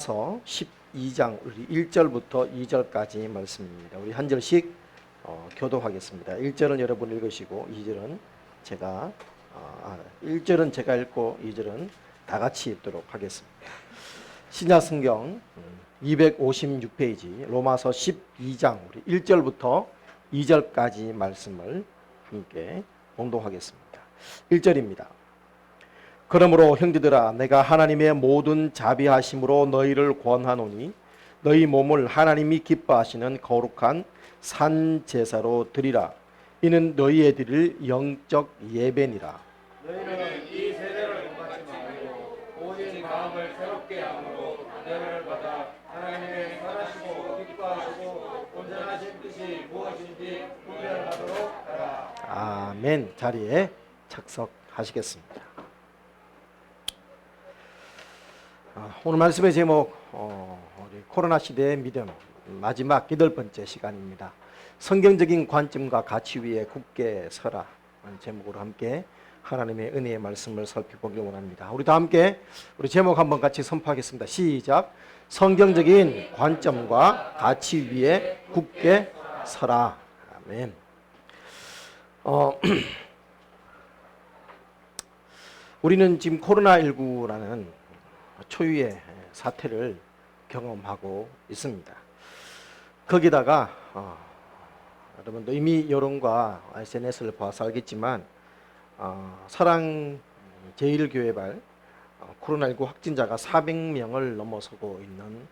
서 12장 우리 1절부터 2절까지 말씀입니다. 우리 한 절씩 교도하겠습니다. 1절은 여러분 읽으시고 2절은 제가 1절은 제가 읽고 2절은 다 같이 읽도록 하겠습니다. 신약성경 256페이지 로마서 12장 우리 1절부터 2절까지 말씀을 함께 봉독하겠습니다. 1절입니다. 그러므로 형제들아 내가 하나님의 모든 자비하심으로 너희를 권하노니 너희 몸을 하나님이 기뻐하시는 거룩한 산 제사로 드리라. 이는 너희의 드릴 영적 예배니라. 너희는 이 세대를 본받지 말고 오직 마음을 새롭게 함으로 은혜를 받아 하나님의 선하시고 기뻐하시고 온전하신 뜻이 무엇인지 분별하도록 하라. 아멘. 자리에 착석하시겠습니다. 오늘 말씀의 제목 우리 코로나 시대의 믿음 마지막 8번째 시간입니다. 성경적인 관점과 가치 위에 굳게 서라 하는 제목으로 함께 하나님의 은혜의 말씀을 살펴보기 원합니다. 우리 다 함께 우리 제목 한번 같이 선포하겠습니다. 시작. 성경적인 관점과 가치 위에 굳게 서라. 아멘. 우리는 지금 코로나19라는 초유의 사태를 경험하고 있습니다. 거기다가 여러분도 이미 여론과 SNS를 봐서 알겠지만 사랑 제1교회발 코로나19 확진자가 400명을 넘어서고 있는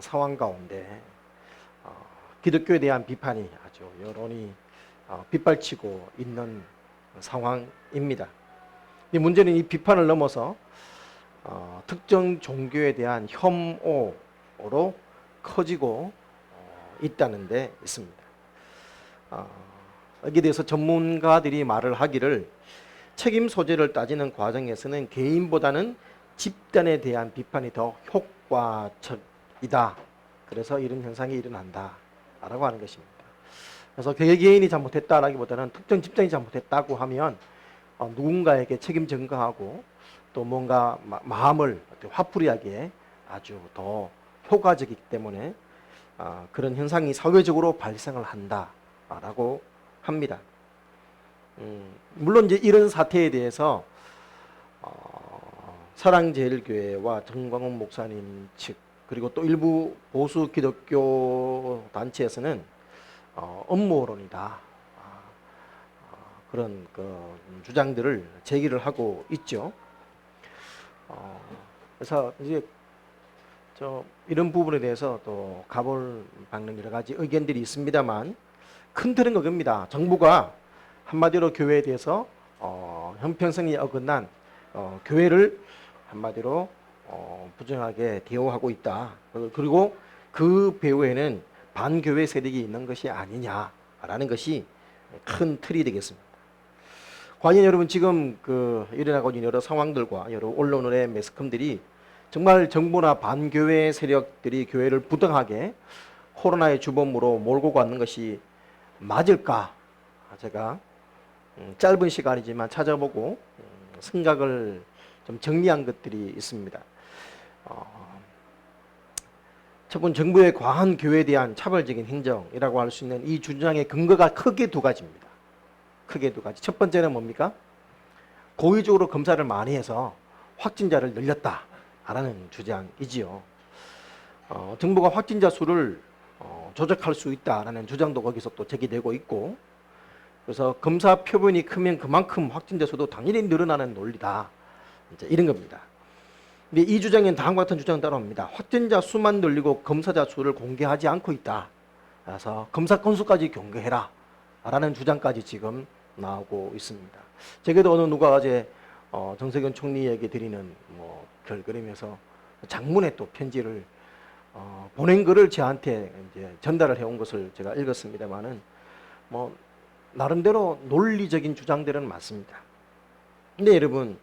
상황 가운데 기독교에 대한 비판이 아주 여론이 빗발치고 있는 상황입니다. 이 문제는 이 비판을 넘어서 특정 종교에 대한 혐오로 커지고 있다는 데 있습니다. 여기에 대해서 전문가들이 말을 하기를 책임 소재를 따지는 과정에서는 개인보다는 집단에 대한 비판이 더 효과적이다. 그래서 이런 현상이 일어난다 라고 하는 것입니다. 그래서 개개인이 잘못했다라기보다는 특정 집단이 잘못했다고 하면 누군가에게 책임 전가하고 또 뭔가 마음을 화풀이하기에 아주 더 효과적이기 때문에 그런 현상이 사회적으로 발생을 한다라고 합니다. 물론 이제 이런 사태에 대해서 사랑제일교회와 정광훈 목사님 측 그리고 또 일부 보수 기독교 단체에서는 음모론이다 그런 주장들을 제기를 하고 있죠. 그래서 이제 이런 부분에 대해서 또 가볼박는 여러 가지 의견들이 있습니다만 큰 틀은 그겁니다. 정부가 한마디로 교회에 대해서 형평성이 어긋난 교회를 한마디로 부정하게 대우하고 있다. 그리고 그 배후에는 반교회 세력이 있는 것이 아니냐라는 것이 큰 틀이 되겠습니다. 과연 여러분 지금 일어나고 있는 여러 상황들과 여러 언론의 매스컴들이 정말 정부나 반교회 세력들이 교회를 부당하게 코로나의 주범으로 몰고 가는 것이 맞을까? 제가 짧은 시간이지만 찾아보고 생각을 좀 정리한 것들이 있습니다. 첫 번째 정부의 과한 교회에 대한 차별적인 행정이라고 할 수 있는 이 주장의 근거가 크게 두 가지입니다. 크게 두 가지. 첫 번째는 뭡니까? 고의적으로 검사를 많이 해서 확진자를 늘렸다라는 주장이지요. 정부가 확진자 수를 조작할 수 있다라는 주장도 거기서 또 제기되고 있고, 그래서 검사 표본이 크면 그만큼 확진자 수도 당연히 늘어나는 논리다. 이제 이런 겁니다. 근데 이 주장엔 다음과 같은 주장은 따라옵니다. 확진자 수만 늘리고 검사자 수를 공개하지 않고 있다. 그래서 검사 건수까지 공개해라. 라는 주장까지 지금 나오고 있습니다. 제게도 어느 누가 어제 정세균 총리에게 드리는 결그림에서 장문의 또 편지를 보낸 글을 저한테 이제 전달을 해온 것을 제가 읽었습니다만은 나름대로 논리적인 주장들은 맞습니다. 근데 여러분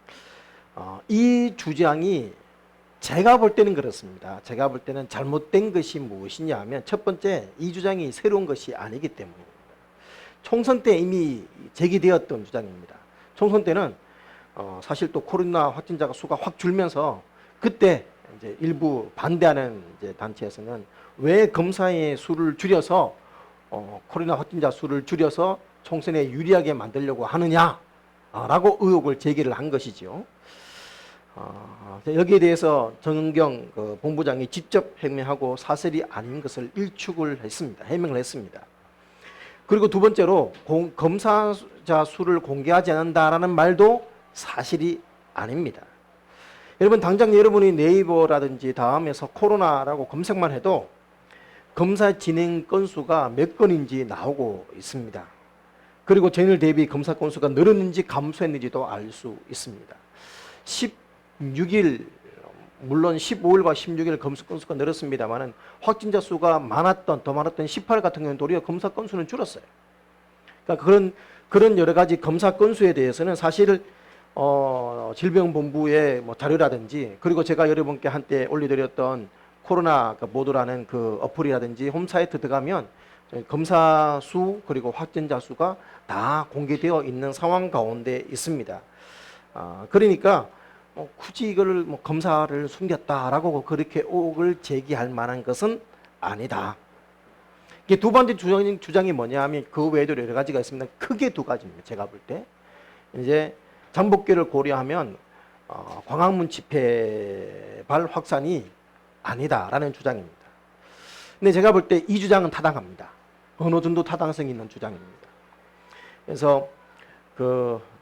이 주장이 제가 볼 때는 그렇습니다. 제가 볼 때는 잘못된 것이 무엇이냐 하면 첫 번째 이 주장이 새로운 것이 아니기 때문입니다. 총선 때 이미 제기되었던 주장입니다. 총선 때는 사실 또 코로나 확진자가 수가 확 줄면서 그때 이제 일부 반대하는 이제 단체에서는 왜 검사의 수를 줄여서 코로나 확진자 수를 줄여서 총선에 유리하게 만들려고 하느냐라고 의혹을 제기를 한 것이죠. 여기에 대해서 정은경 본부장이 직접 해명하고 사실이 아닌 것을 일축을 했습니다. 해명을 했습니다. 그리고 두 번째로 검사자 수를 공개하지 않는다라는 말도 사실이 아닙니다. 여러분 당장 여러분이 네이버라든지 다음에서 코로나라고 검색만 해도 검사 진행 건수가 몇 건인지 나오고 있습니다. 그리고 전일 대비 검사 건수가 늘었는지 감소했는지도 알 수 있습니다. 16일 물론 15일과 16일 검사 건수가 늘었습니다만은 확진자 수가 더 많았던 18일 같은 경우는 도리어 검사 건수는 줄었어요. 그러니까 그런 여러 가지 검사 건수에 대해서는 사실 질병본부의 뭐 자료라든지 그리고 제가 여러분께 한때 올려드렸던 코로나 모드라는 그 어플이라든지 홈사이트 들어가면 검사 수 그리고 확진자 수가 다 공개되어 있는 상황 가운데 있습니다. 그러니까 굳이 이걸 검사를 숨겼다라고 그렇게 의혹을 제기할 만한 것은 아니다. 이게 두 번째 주장이 뭐냐 하면 그 외에도 여러 가지가 있습니다. 크게 두 가지입니다. 제가 볼 때. 이제 잠복기를 고려하면 광화문 집회발 확산이 아니다라는 주장입니다. 근데 제가 볼 때 이 주장은 타당합니다. 어느 정도 타당성이 있는 주장입니다. 그래서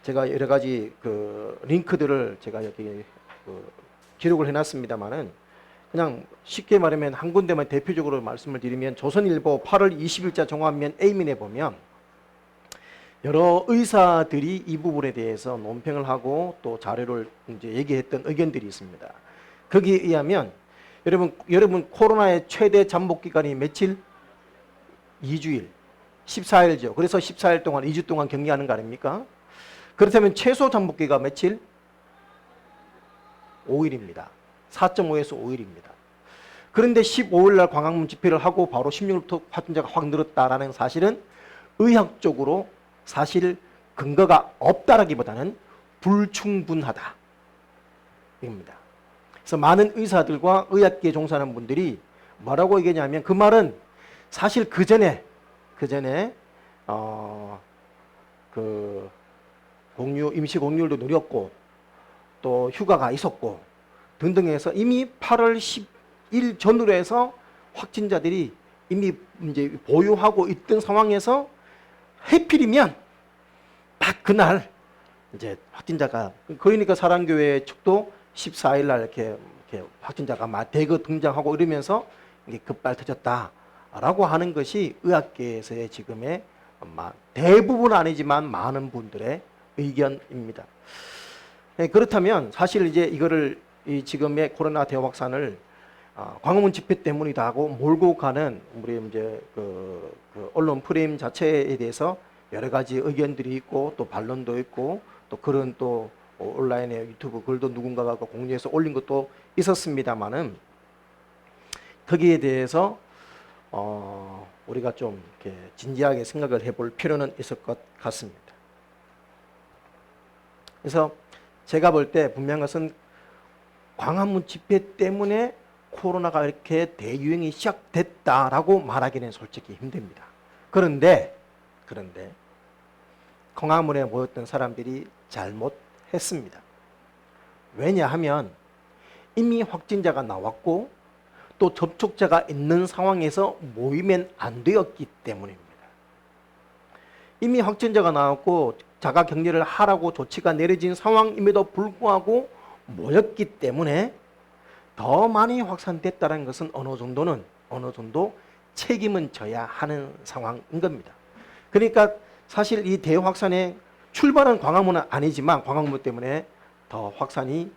제가 여러 가지 링크들을 제가 여기 기록을 해놨습니다만은 그냥 쉽게 말하면 한 군데만 대표적으로 말씀을 드리면 조선일보 8월 20일자 종합면 A면에 보면 여러 의사들이 이 부분에 대해서 논평을 하고 또 자료를 이제 얘기했던 의견들이 있습니다. 거기에 의하면 여러분 코로나의 최대 잠복 기간이 며칠? 2주일, 14일죠. 그래서 14일 동안 2주 동안 격리하는 거 아닙니까? 그렇다면 최소 잠복기가 며칠? 5일입니다. 4.5에서 5일입니다. 그런데 15일 날 광화문 집회를 하고 바로 16일부터 확진자가 확 늘었다라는 사실은 의학적으로 사실 근거가 없다라기보다는 불충분하다. 입니다. 그래서 많은 의사들과 의학계에 종사하는 분들이 뭐라고 얘기하냐면 그 말은 사실 그 전에 임시 공휴일도 누렸고 또 휴가가 있었고 등등 해서 이미 8월 10일 전후로 해서 확진자들이 이미 이제 보유하고 있던 상황에서 해필이면 딱 그날 이제 확진자가 그러니까 사랑교회 측도 14일 날 이렇게 확진자가 대거 등장하고 이러면서 이게 급발 터졌다라고 하는 것이 의학계에서의 지금의 대부분 아니지만 많은 분들의 의견입니다. 그렇다면 사실 이제 이거를 이 지금의 코로나 대확산을 광화문 집회 때문이다 하고 몰고 가는 우리 이제 그 언론 프레임 자체에 대해서 여러 가지 의견들이 있고 또 반론도 있고 또 그런 또 온라인에 유튜브 글도 누군가가 공유해서 올린 것도 있었습니다만은 거기에 대해서 우리가 좀 이렇게 진지하게 생각을 해볼 필요는 있을 것 같습니다. 그래서 제가 볼 때 분명한 것은 광화문 집회 때문에 코로나가 이렇게 대유행이 시작됐다라고 말하기는 솔직히 힘듭니다. 그런데 광화문에 모였던 사람들이 잘못했습니다. 왜냐하면 이미 확진자가 나왔고 또 접촉자가 있는 상황에서 모이면 안 되었기 때문입니다. 이미 확진자가 나왔고 자가 격리를 하라고 조치가 내려진 상황임에도 불구하고 모였기 때문에 더 많이 확산됐다는 것은 어느 정도 책임은 져야 하는 상황인 겁니다. 그러니까 사실 이 대확산의 출발은 광화문은 아니지만 광화문 때문에 더 확산이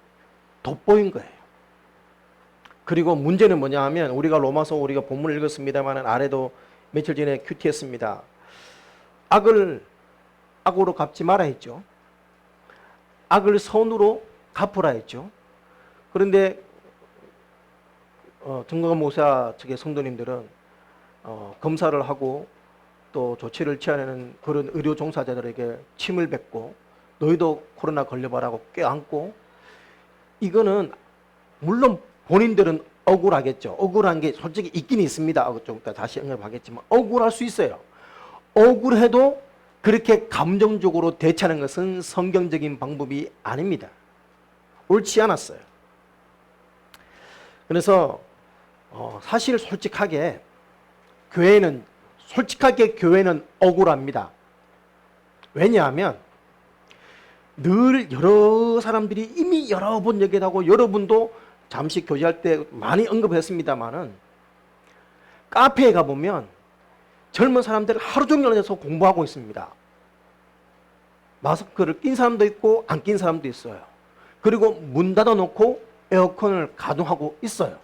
돋보인 거예요. 그리고 문제는 뭐냐 하면 우리가 로마서 우리가 본문을 읽었습니다만 아래도 며칠 전에 큐티했습니다. 악을 악으로 갚지 마라 했죠. 악을 선으로 갚으라 했죠. 그런데 정광훈 목사 측의 성도님들은 검사를 하고 또 조치를 취하는 그런 의료 종사자들에게 침을 뱉고 너희도 코로나 걸려봐라고 껴안고 이거는 물론 본인들은 억울하겠죠. 억울한 게 솔직히 있긴 있습니다. 좀 이따 다시 언급하겠지만 억울할 수 있어요. 억울해도 그렇게 감정적으로 대처하는 것은 성경적인 방법이 아닙니다. 옳지 않았어요. 그래서 사실 솔직하게 교회는 억울합니다. 왜냐하면 늘 여러 사람들이 이미 여러 번 얘기하고 여러분도 잠시 교제할 때 많이 언급했습니다만은 카페에 가보면 젊은 사람들 하루 종일 앉아서 공부하고 있습니다. 마스크를 낀 사람도 있고 안 낀 사람도 있어요. 그리고 문 닫아놓고 에어컨을 가동하고 있어요.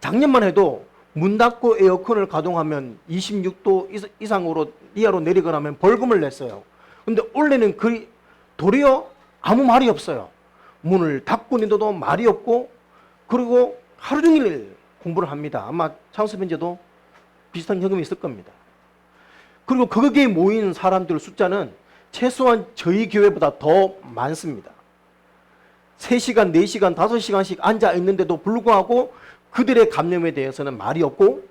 작년만 해도 문 닫고 에어컨을 가동하면 26도 이상으로 이하로 내리거나 하면 벌금을 냈어요. 근데 올해는 도리어 아무 말이 없어요. 문을 닫고 있는데도 말이 없고 그리고 하루 종일 공부를 합니다. 아마 창섭 현재도 비슷한 경험이 있을 겁니다. 그리고 거기에 모인 사람들 숫자는 최소한 저희 교회보다 더 많습니다. 3시간, 4시간, 5시간씩 앉아 있는데도 불구하고 그들의 감염에 대해서는 말이 없고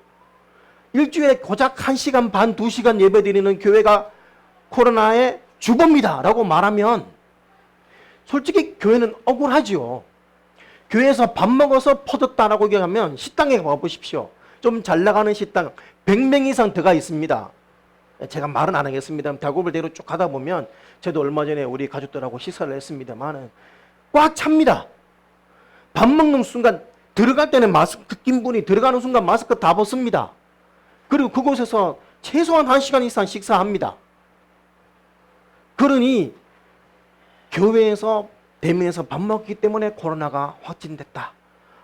일주일에 고작 1시간 반, 2시간 예배 드리는 교회가 코로나의 주범이다 라고 말하면 솔직히 교회는 억울하죠. 교회에서 밥 먹어서 퍼졌다라고 얘기하면 식당에 가보십시오. 좀 잘 나가는 식당 100명 이상 들어가 있습니다. 제가 말은 안 하겠습니다. 달고불대로 쭉 가다 보면 저도 얼마 전에 우리 가족들하고 식사를 했습니다만 꽉 찹니다. 밥 먹는 순간 들어갈 때는 마스크 낀 분이 들어가는 순간 마스크 다 벗습니다. 그리고 그곳에서 최소한 1시간 이상 식사합니다. 그러니 교회에서 대면에서 밥 먹기 때문에 코로나가 확진됐다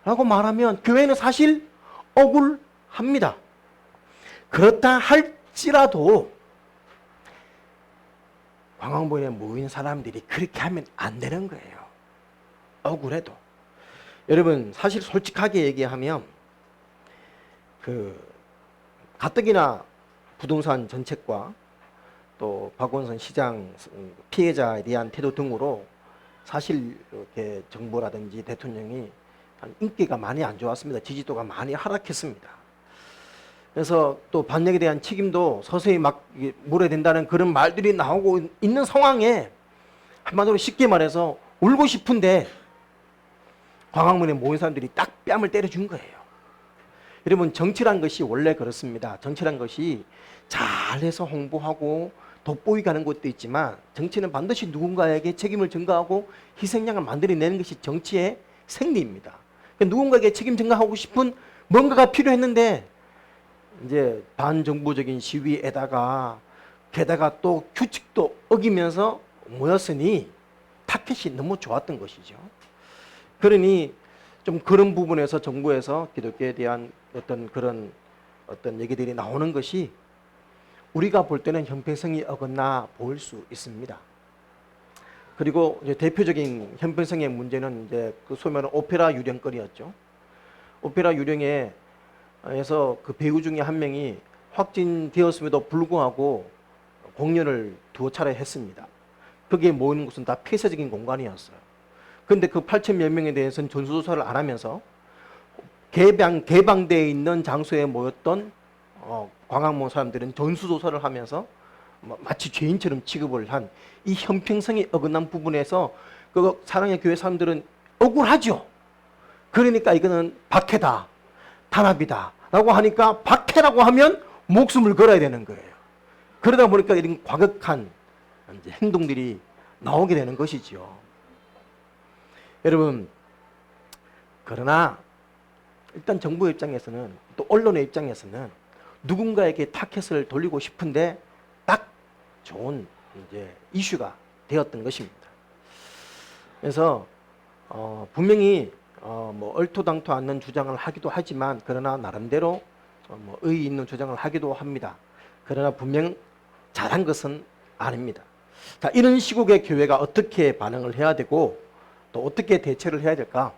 라고 말하면 교회는 사실 억울합니다. 그렇다 할지라도 광화문에 모인 사람들이 그렇게 하면 안 되는 거예요. 억울해도. 여러분 사실 솔직하게 얘기하면 가뜩이나 부동산 정책과 또 박원순 시장 피해자에 대한 태도 등으로 사실 이렇게 정부라든지 대통령이 인기가 많이 안 좋았습니다. 지지도가 많이 하락했습니다. 그래서 또 반역에 대한 책임도 서서히 막 물어야 된다는 그런 말들이 나오고 있는 상황에 한마디로 쉽게 말해서 울고 싶은데 광화문에 모인 사람들이 딱 뺨을 때려준 거예요. 여러분 정치란 것이 원래 그렇습니다. 정치란 것이 잘해서 홍보하고 돋보이게 하는 것도 있지만 정치는 반드시 누군가에게 책임을 전가하고 희생양을 만들어내는 것이 정치의 생리입니다. 그러니까 누군가에게 책임 전가하고 싶은 뭔가가 필요했는데 이제 반정부적인 시위에다가 게다가 또 규칙도 어기면서 모였으니 타켓이 너무 좋았던 것이죠. 그러니 좀 그런 부분에서 정부에서 기독교에 대한 그런 얘기들이 나오는 것이 우리가 볼 때는 형평성이 어긋나 보일 수 있습니다. 그리고 이제 대표적인 형평성의 문제는 이제 그 소위 말하는 오페라 유령거리였죠. 오페라 유령에서 그 배우 중에 한 명이 확진되었음에도 불구하고 공연을 2차례 했습니다. 거기에 모이는 곳은 다 폐쇄적인 공간이었어요. 그런데 그 8,000몇 명에 대해서는 전수조사를 안 하면서 개방되어 있는 장소에 모였던 광화문 사람들은 전수조사를 하면서 마치 죄인처럼 취급을 한 이 형평성이 어긋난 부분에서 그 사랑의 교회 사람들은 억울하죠. 그러니까 이거는 박해다, 탄압이다 라고 하니까 박해라고 하면 목숨을 걸어야 되는 거예요. 그러다 보니까 이런 과격한 이제 행동들이 나오게 되는 것이죠. 여러분, 그러나 일단 정부의 입장에서는 또 언론의 입장에서는 누군가에게 타켓을 돌리고 싶은데 딱 좋은 이제 이슈가 되었던 것입니다. 그래서 분명히 뭐 얼토당토 않는 주장을 하기도 하지만 그러나 나름대로 뭐 의의 있는 주장을 하기도 합니다. 그러나 분명 잘한 것은 아닙니다. 자, 이런 시국에 교회가 어떻게 반응을 해야 되고 또 어떻게 대처를 해야 될까?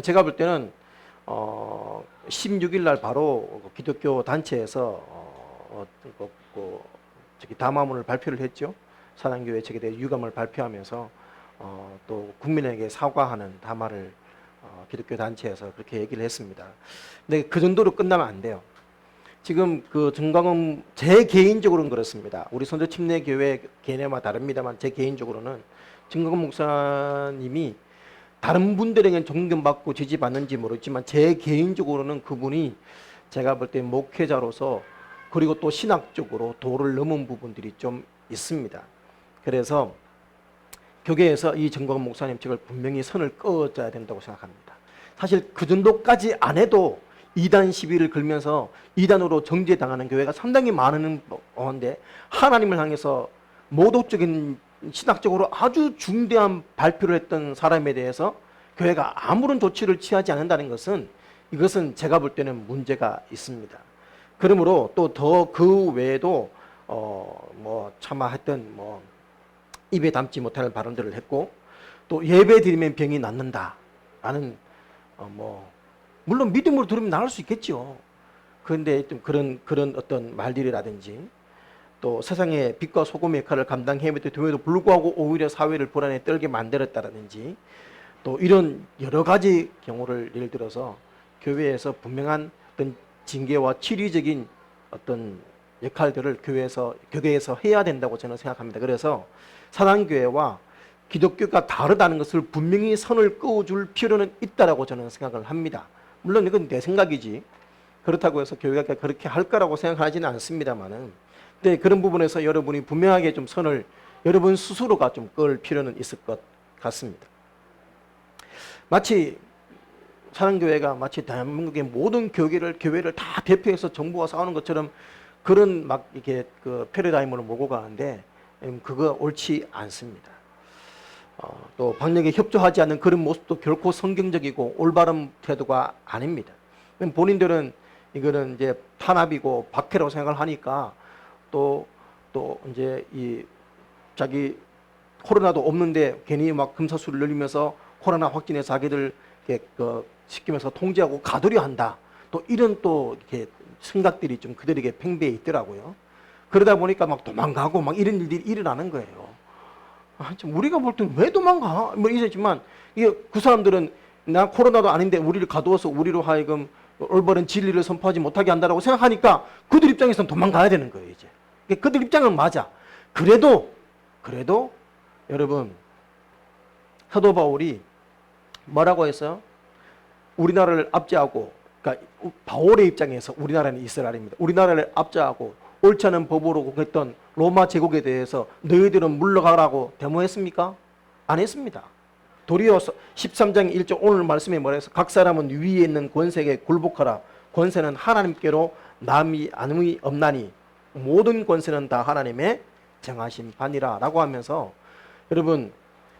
제가 볼 때는 16일 날 바로 기독교 단체에서 담화문을 발표를 했죠. 사랑교회 측에 대해 유감을 발표하면서 또 국민에게 사과하는 담화를 기독교 단체에서 그렇게 얘기를 했습니다. 근데 그 정도로 끝나면 안 돼요. 지금 그 정광훈, 제 개인적으로는 그렇습니다. 우리 선조 침례교회 개념과 다릅니다만 제 개인적으로는 정광훈 목사님이 다른 분들에게는 존경받고 지지받는지 모르지만 제 개인적으로는 그분이 제가 볼 때 목회자로서 그리고 또 신학적으로 도를 넘은 부분들이 좀 있습니다. 그래서 교계에서 이 정광훈 목사님 측을 분명히 선을 그어줘야 된다고 생각합니다. 사실 그 정도까지 안 해도 이단 시비를 걸면서 이단으로 정죄당하는 교회가 상당히 많은 가운데 하나님을 향해서 모독적인 신학적으로 아주 중대한 발표를 했던 사람에 대해서 교회가 아무런 조치를 취하지 않는다는 것은 이것은 제가 볼 때는 문제가 있습니다. 그러므로 또 더 그 외에도 뭐 차마 했던 뭐 입에 담지 못할 발언들을 했고 또 예배 드리면 병이 낫는다라는 뭐 물론 믿음으로 들으면 나을 수 있겠죠. 그런데 좀 그런 어떤 말들이라든지 또 세상의 빛과 소금의 역할을 감당해야됨에도 불구하고 오히려 사회를 불안에 떨게 만들었다라든지 또 이런 여러 가지 경우를 예를 들어서 교회에서 분명한 어떤 징계와 치리적인 어떤 역할들을 교회에서 해야 된다고 저는 생각합니다. 그래서 사랑교회와 기독교가 다르다는 것을 분명히 선을 그어줄 필요는 있다라고 저는 생각을 합니다. 물론 이건 내 생각이지 그렇다고 해서 교회가 그렇게 할 거라고 생각하지는 않습니다만은 근데 그런 부분에서 여러분이 분명하게 좀 선을 여러분 스스로가 좀 그을 필요는 있을 것 같습니다. 마치 사랑교회가 마치 대한민국의 모든 교회를 다 대표해서 정부와 싸우는 것처럼 그런 막 이렇게 그 패러다임으로 몰고 가는데 그거 옳지 않습니다. 또 방역에 협조하지 않는 그런 모습도 결코 성경적이고 올바른 태도가 아닙니다. 본인들은 이거는 이제 탄압이고 박해라고 생각을 하니까 또 이제 이 자기 코로나도 없는데 괜히 막 금사수를 늘리면서 코로나 확진해 자기들 시키면서 통제하고 가두려 한다. 또 이런 또 이렇게 생각들이 좀 그들에게 팽배해 있더라고요. 그러다 보니까 막 도망가고 막 이런 일들이 일어나는 거예요. 우리가 볼 때는 왜 도망가? 뭐 이랬지만 이게 그 사람들은 나 코로나도 아닌데 우리를 가두어서 우리로 하여금 올바른 진리를 선포하지 못하게 한다라고 생각하니까 그들 입장에서는 도망가야 되는 거예요. 이제 그들 입장은 맞아. 그래도 여러분 사도 바울이 뭐라고 했어요? 우리나라를 압제하고 그러니까 바울의 입장에서 우리나라는 이스라엘입니다. 우리나라를 압제하고 옳지 않은 법으로 했던 로마 제국에 대해서 너희들은 물러가라고 데모했습니까? 안 했습니다. 도리어 13장 1절 오늘 말씀에 뭐라 해서 각 사람은 위에 있는 권세에게 굴복하라. 권세는 하나님께로 남이 아무이 없나니 모든 권세는 다 하나님의 정하신 판이라 라고 하면서 여러분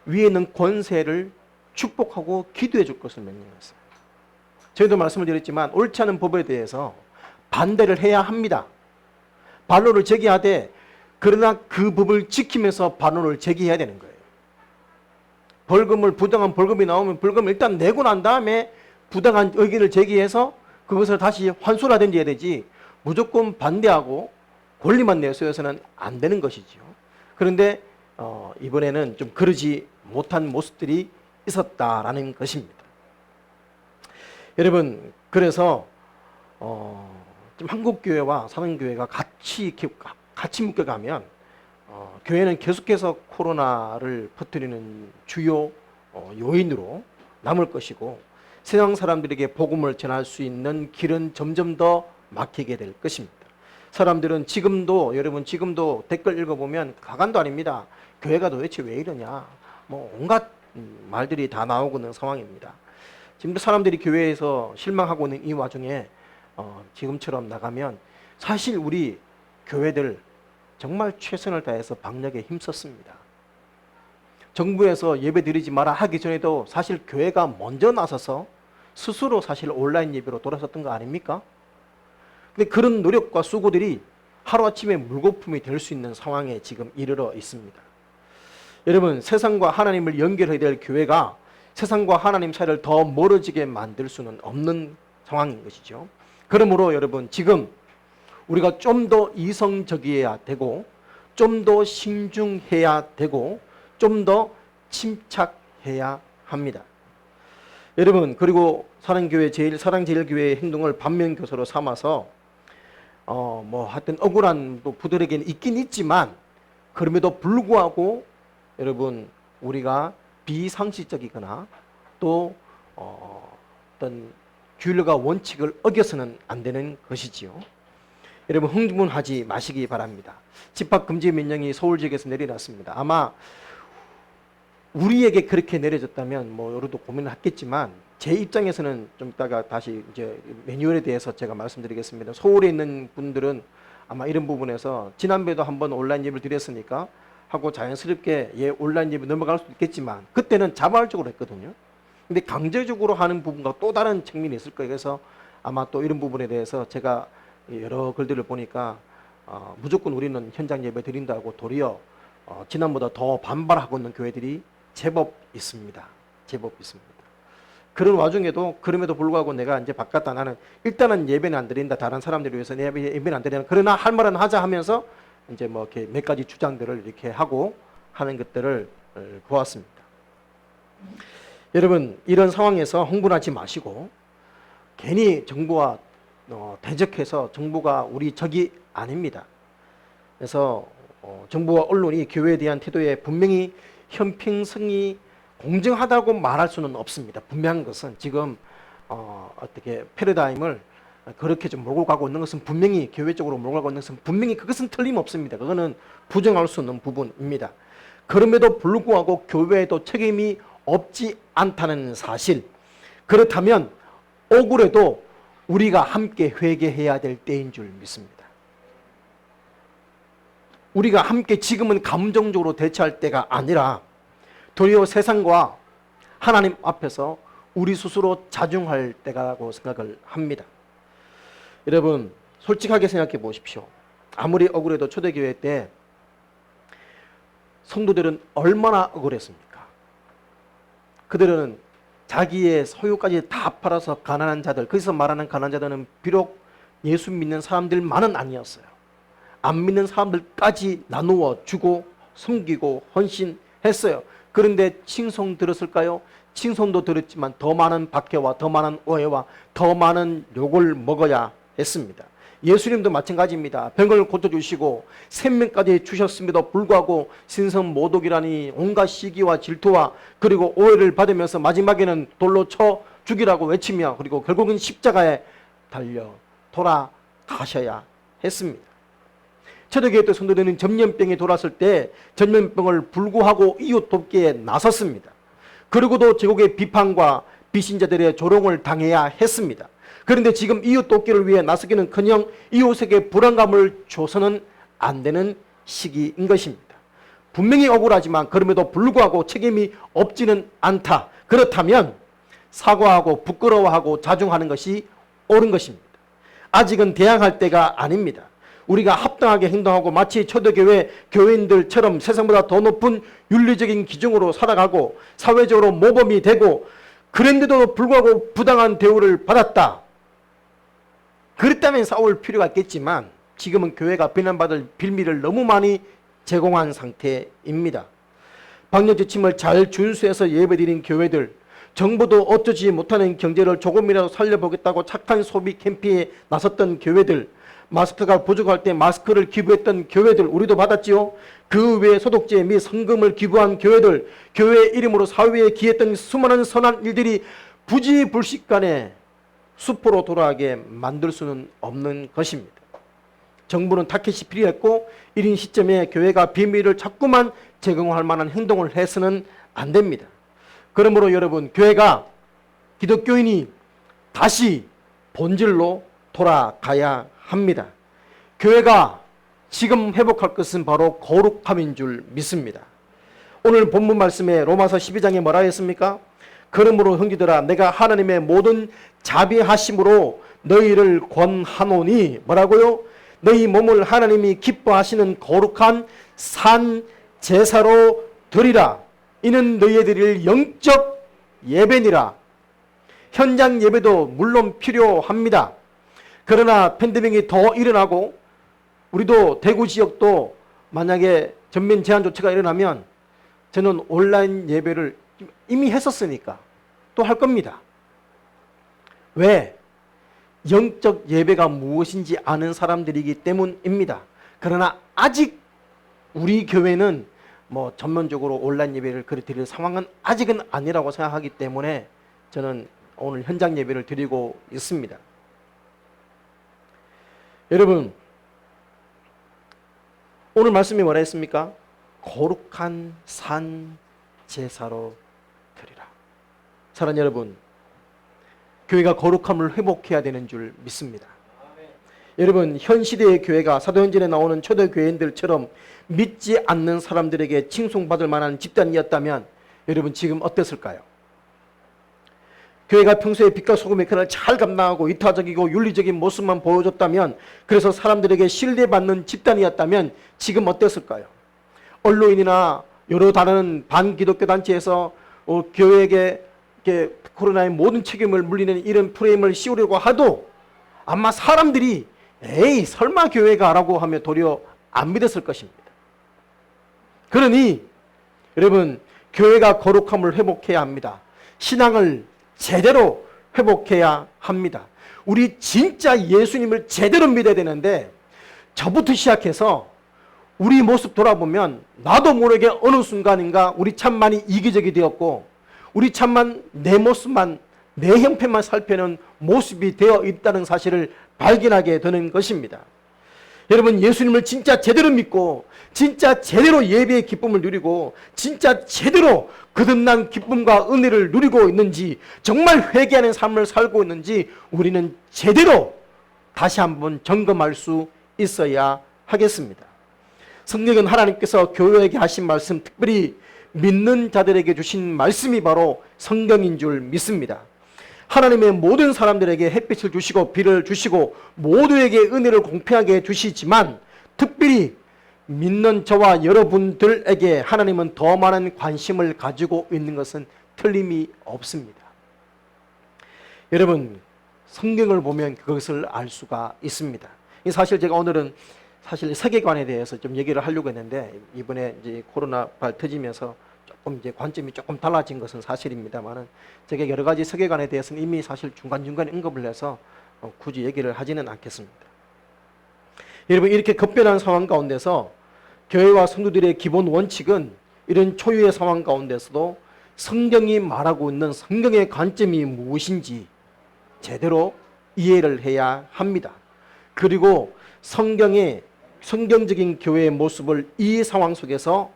위에 있는 권세를 축복하고 기도해 줄 것을 명령했어요. 저희도 말씀을 드렸지만 옳지 않은 법에 대해서 반대를 해야 합니다. 반론을 제기하되 그러나 그 법을 지키면서 반론을 제기해야 되는 거예요. 부당한 벌금이 나오면 벌금을 일단 내고 난 다음에 부당한 의견을 제기해서 그것을 다시 환수를 하든지 해야 되지 무조건 반대하고 권리만 내세워서는 안 되는 것이죠. 그런데 이번에는 좀 그러지 못한 모습들이 있었다라는 것입니다. 여러분 그래서 좀 한국교회와 사랑교회가 같이 묶여가면 교회는 계속해서 코로나를 퍼뜨리는 주요 요인으로 남을 것이고 세상 사람들에게 복음을 전할 수 있는 길은 점점 더 막히게 될 것입니다. 사람들은 여러분 지금도 댓글 읽어보면 가관도 아닙니다. 교회가 도대체 왜 이러냐 뭐 온갖 말들이 다 나오고 있는 상황입니다. 지금도 사람들이 교회에서 실망하고 있는 이 와중에 지금처럼 나가면 사실 우리 교회들 정말 최선을 다해서 방역에 힘썼습니다. 정부에서 예배 드리지 마라 하기 전에도 사실 교회가 먼저 나서서 스스로 사실 온라인 예배로 돌아섰던 거 아닙니까? 근데 그런 노력과 수고들이 하루아침에 물거품이 될 수 있는 상황에 지금 이르러 있습니다. 여러분 세상과 하나님을 연결해야 될 교회가 세상과 하나님 사이를 더 멀어지게 만들 수는 없는 상황인 것이죠. 그러므로 여러분 지금 우리가 좀 더 이성적이어야 되고 좀 더 신중해야 되고 좀 더 침착해야 합니다. 여러분, 그리고 사랑제일교회의 행동을 반면교사로 삼아서 뭐 하여튼 억울한 또 부들에게는 있긴 있지만, 그럼에도 불구하고 여러분, 우리가 비상식적이거나 또 어떤 규율과 원칙을 어겨서는 안 되는 것이지요. 여러분, 흥분하지 마시기 바랍니다. 집합금지 명령이 서울 지역에서 내려놨습니다. 아마 우리에게 그렇게 내려졌다면 뭐 여러도 고민을 했겠지만, 제 입장에서는 좀 이따가 다시 이제 매뉴얼에 대해서 제가 말씀드리겠습니다. 서울에 있는 분들은 아마 이런 부분에서 지난번에도 한번 온라인 예배를 드렸으니까 하고 자연스럽게 온라인 예배 넘어갈 수도 있겠지만, 그때는 자발적으로 했거든요. 근데 강제적으로 하는 부분과 또 다른 측면이 있을 거예요. 그래서 아마 또 이런 부분에 대해서 제가 여러 글들을 보니까 무조건 우리는 현장 예배 드린다고 도리어 지난보다 더 반발하고 있는 교회들이 제법 있습니다. 제법 있습니다. 그런 와중에도, 그럼에도 불구하고 내가 이제 바꿨다, 나는 일단은 예배는 안 드린다, 다른 사람들을 위해서 예배는 안 드린다, 그러나 할 말은 하자 하면서 이제 뭐 이렇게 몇 가지 주장들을 이렇게 하고 하는 것들을 보았습니다. 여러분, 이런 상황에서 흥분하지 마시고, 괜히 정부와 대적해서, 정부가 우리 적이 아닙니다. 그래서 정부와 언론이 교회에 대한 태도에 분명히 형평성이 공정하다고 말할 수는 없습니다. 분명한 것은 지금 어떻게 패러다임을 그렇게 좀 몰고 가고 있는 것은 분명히, 교회 쪽으로 몰고 가고 있는 것은 분명히, 그것은 틀림없습니다. 그거는 부정할 수 없는 부분입니다. 그럼에도 불구하고 교회에도 책임이 없지 않다는 사실, 그렇다면 억울해도 우리가 함께 회개해야 될 때인 줄 믿습니다. 우리가 함께 지금은 감정적으로 대처할 때가 아니라 도리어 세상과 하나님 앞에서 우리 스스로 자중할 때라고 생각을 합니다. 여러분, 솔직하게 생각해 보십시오. 아무리 억울해도 초대교회 때 성도들은 얼마나 억울했습니까? 그들은 자기의 소유까지 다 팔아서 가난한 자들, 거기서 말하는 가난한 자들은 비록 예수 믿는 사람들만은 아니었어요. 안 믿는 사람들까지 나누어 주고 섬기고 헌신했어요. 그런데 칭송 들었을까요? 칭송도 들었지만 더 많은 박해와 더 많은 오해와 더 많은 욕을 먹어야 했습니다. 예수님도 마찬가지입니다. 병을 고쳐주시고 생명까지 주셨음에도 불구하고 신성모독이라니 온갖 시기와 질투와 그리고 오해를 받으면서 마지막에는 돌로 쳐 죽이라고 외치며, 그리고 결국은 십자가에 달려 돌아가셔야 했습니다. 초대교회 때 성도들은 전염병이 돌았을 때 전염병을 불구하고 이웃 돕기에 나섰습니다. 그리고도 제국의 비판과 비신자들의 조롱을 당해야 했습니다. 그런데 지금 이웃 돕기를 위해 나서기는커녕 이웃에게 불안감을 줘서는 안 되는 시기인 것입니다. 분명히 억울하지만 그럼에도 불구하고 책임이 없지는 않다. 그렇다면 사과하고 부끄러워하고 자중하는 것이 옳은 것입니다. 아직은 대항할 때가 아닙니다. 우리가 합당하게 행동하고 마치 초대교회 교인들처럼 세상보다 더 높은 윤리적인 기준으로 살아가고 사회적으로 모범이 되고, 그런데도 불구하고 부당한 대우를 받았다, 그렇다면 싸울 필요가 있겠지만 지금은 교회가 비난받을 빌미를 너무 많이 제공한 상태입니다. 방역 지침을 잘 준수해서 예배드린 교회들, 정부도 어쩌지 못하는 경제를 조금이라도 살려보겠다고 착한 소비 캠페인에 나섰던 교회들, 마스크가 부족할 때 마스크를 기부했던 교회들 우리도 받았지요. 그 외에 소독제 및 성금을 기부한 교회들, 교회 이름으로 사회에 기했던 수많은 선한 일들이 부지불식간에 수포로 돌아가게 만들 수는 없는 것입니다. 정부는 타켓이 필요했고 이런 시점에 교회가 비밀을 자꾸만 제공할 만한 행동을 해서는 안 됩니다. 그러므로 여러분, 교회가, 기독교인이 다시 본질로 돌아가야 합니다. 교회가 지금 회복할 것은 바로 거룩함인 줄 믿습니다. 오늘 본문 말씀에 로마서 12장에 뭐라 했습니까? 그러므로 형제들아, 내가 하나님의 모든 자비하심으로 너희를 권하노니, 뭐라고요? 너희 몸을 하나님이 기뻐하시는 거룩한 산 제사로 드리라. 이는 너희에 드릴 영적 예배니라. 현장 예배도 물론 필요합니다. 그러나 팬데믹이 더 일어나고 우리도 대구 지역도 만약에 전면 제한 조치가 일어나면 저는 온라인 예배를 이미 했었으니까 또 할 겁니다. 왜? 영적 예배가 무엇인지 아는 사람들이기 때문입니다. 그러나 아직 우리 교회는 뭐 전면적으로 온라인 예배를 그리 드릴 상황은 아직은 아니라고 생각하기 때문에 저는 오늘 현장 예배를 드리고 있습니다. 여러분, 오늘 말씀이 뭐라 했습니까? 거룩한 산 제사로 드리라. 사랑하는 여러분, 교회가 거룩함을 회복해야 되는 줄 믿습니다. 여러분, 현 시대의 교회가 사도행전에 나오는 초대 교회인들처럼 믿지 않는 사람들에게 칭송받을 만한 집단이었다면 여러분 지금 어땠을까요? 교회가 평소에 빛과 소금의 역할을 잘 감당하고 이타적이고 윤리적인 모습만 보여줬다면, 그래서 사람들에게 신뢰받는 집단이었다면 지금 어땠을까요? 언론이나 여러 다른 반기독교 단체에서 교회에게 코로나의 모든 책임을 물리는 이런 프레임을 씌우려고 하도 아마 사람들이 에이 설마 교회가 라고 하며 도리어 안 믿었을 것입니다. 그러니 여러분, 교회가 거룩함을 회복해야 합니다. 신앙을 제대로 회복해야 합니다. 우리 진짜 예수님을 제대로 믿어야 되는데, 저부터 시작해서 우리 모습 돌아보면 나도 모르게 어느 순간인가 우리 참만이 이기적이 되었고, 우리 참만 내 모습만, 내 형편만 살펴는 모습이 되어 있다는 사실을 발견하게 되는 것입니다. 여러분, 예수님을 진짜 제대로 믿고 진짜 제대로 예배의 기쁨을 누리고 진짜 제대로 거듭난 기쁨과 은혜를 누리고 있는지, 정말 회개하는 삶을 살고 있는지 우리는 제대로 다시 한번 점검할 수 있어야 하겠습니다. 성경은 하나님께서 교회에게 하신 말씀, 특별히 믿는 자들에게 주신 말씀이 바로 성경인 줄 믿습니다. 하나님의 모든 사람들에게 햇빛을 주시고 비를 주시고 모두에게 은혜를 공평하게 주시지만, 특별히 믿는 저와 여러분들에게 하나님은 더 많은 관심을 가지고 있는 것은 틀림이 없습니다. 여러분, 성경을 보면 그것을 알 수가 있습니다. 사실 제가 오늘은 사실 세계관에 대해서 좀 얘기를 하려고 했는데, 이번에 이제 코로나 터지면서 조금 이제 관점이 조금 달라진 것은 사실입니다만은, 제가 여러 가지 세계관에 대해서는 이미 사실 중간중간에 언급을 해서 굳이 얘기를 하지는 않겠습니다. 여러분, 이렇게 급변한 상황 가운데서 교회와 성도들의 기본 원칙은 이런 초유의 상황 가운데서도 성경이 말하고 있는 성경의 관점이 무엇인지 제대로 이해를 해야 합니다. 그리고 성경적인 교회의 모습을 이 상황 속에서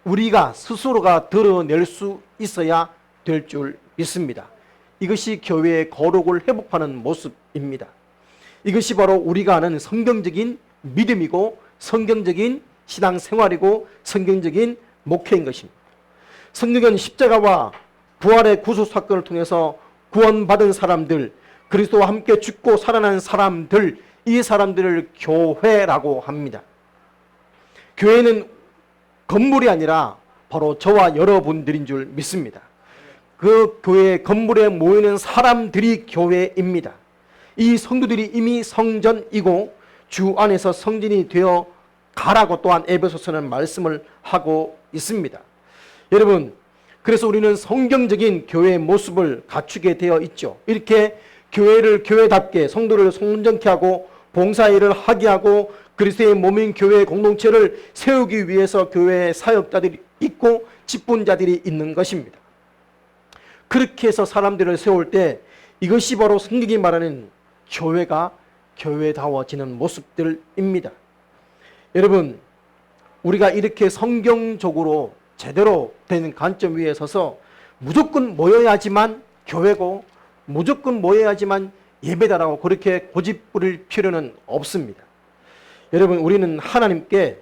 우리가 스스로가 드러낼 수 있어야 될 줄 믿습니다. 이것이 교회의 거룩을 회복하는 모습입니다. 이것이 바로 우리가 아는 성경적인 믿음이고 성경적인 신앙생활이고 성경적인 목회인 것입니다. 성경은 십자가와 부활의 구속 사건을 통해서 구원받은 사람들, 그리스도와 함께 죽고 살아난 사람들, 이 사람들을 교회라고 합니다. 교회는 건물이 아니라 바로 저와 여러분들인 줄 믿습니다. 그 교회 건물에 모이는 사람들이 교회입니다. 이 성도들이 이미 성전이고 주 안에서 성전이 되어 가라고 또한 에베소서는 말씀을 하고 있습니다. 여러분, 그래서 우리는 성경적인 교회의 모습을 갖추게 되어 있죠. 이렇게 교회를 교회답게 성도를 성전케 하고 봉사일을 하게 하고 그리스도의 몸인 교회의 공동체를 세우기 위해서 교회의 사역자들이 있고 직분자들이 있는 것입니다. 그렇게 해서 사람들을 세울 때 이것이 바로 성경이 말하는 교회가 교회다워지는 모습들입니다. 여러분, 우리가 이렇게 성경적으로 제대로 된 관점 위에 서서 무조건 모여야지만 교회고 무조건 모여야지만 예배다라고 그렇게 고집 부릴 필요는 없습니다. 여러분, 우리는 하나님께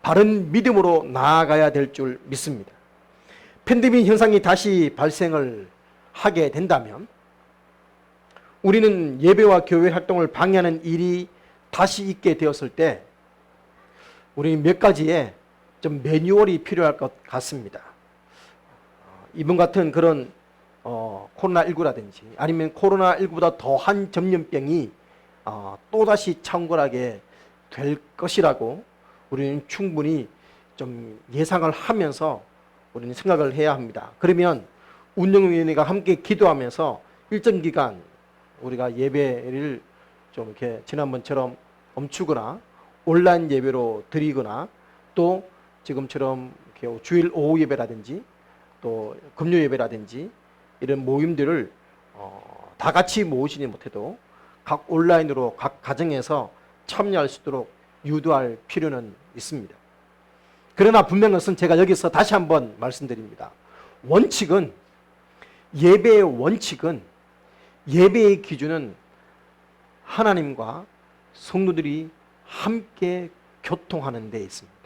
바른 믿음으로 나아가야 될 줄 믿습니다. 팬데믹 현상이 다시 발생을 하게 된다면 우리는 예배와 교회 활동을 방해하는 일이 다시 있게 되었을 때 우리는 몇 가지의 좀 매뉴얼이 필요할 것 같습니다. 이번 같은 그런 코로나19라든지 아니면 코로나19보다 더한 전염병이 또다시 창궐하게 될 것이라고 우리는 충분히 좀 예상을 하면서 우리는 생각을 해야 합니다. 그러면 운영위원회가 함께 기도하면서 일정 기간 우리가 예배를 좀 이렇게 지난번처럼 멈추거나 온라인 예배로 드리거나 또 지금처럼 이렇게 주일 오후 예배라든지 또 금요 예배라든지 이런 모임들을 다 같이 모으지는 못해도 각 온라인으로 각 가정에서 참여할 수 있도록 유도할 필요는 있습니다. 그러나 분명한 것은 제가 여기서 다시 한번 말씀드립니다. 예배의 원칙은 예배의 기준은 하나님과 성도들이 함께 교통하는 데 있습니다.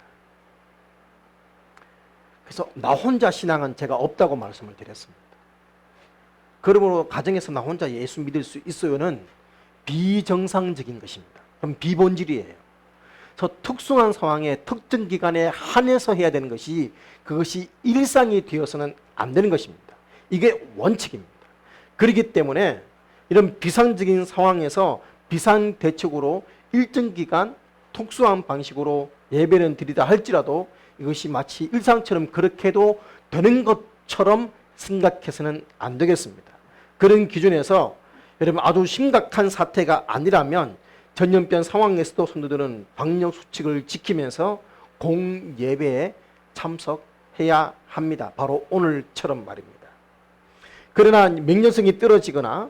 그래서 나 혼자 신앙은 제가 없다고 말씀을 드렸습니다. 그러므로 가정에서 나 혼자 예수 믿을 수 있어요는 비정상적인 것입니다. 그럼 비본질이에요. 그래서 특수한 상황에 특정 기간에 한해서 해야 되는 것이 그것이 일상이 되어서는 안 되는 것입니다. 이게 원칙입니다. 그렇기 때문에 이런 비상적인 상황에서 비상대책으로 일정 기간 특수한 방식으로 예배는 드리다 할지라도 이것이 마치 일상처럼 그렇게 해도 되는 것처럼 생각해서는 안 되겠습니다. 그런 기준에서 여러분 아주 심각한 사태가 아니라면 전염병 상황에서도 성도들은 방역 수칙을 지키면서 공예배에 참석해야 합니다. 바로 오늘처럼 말입니다. 그러나 명령성이 떨어지거나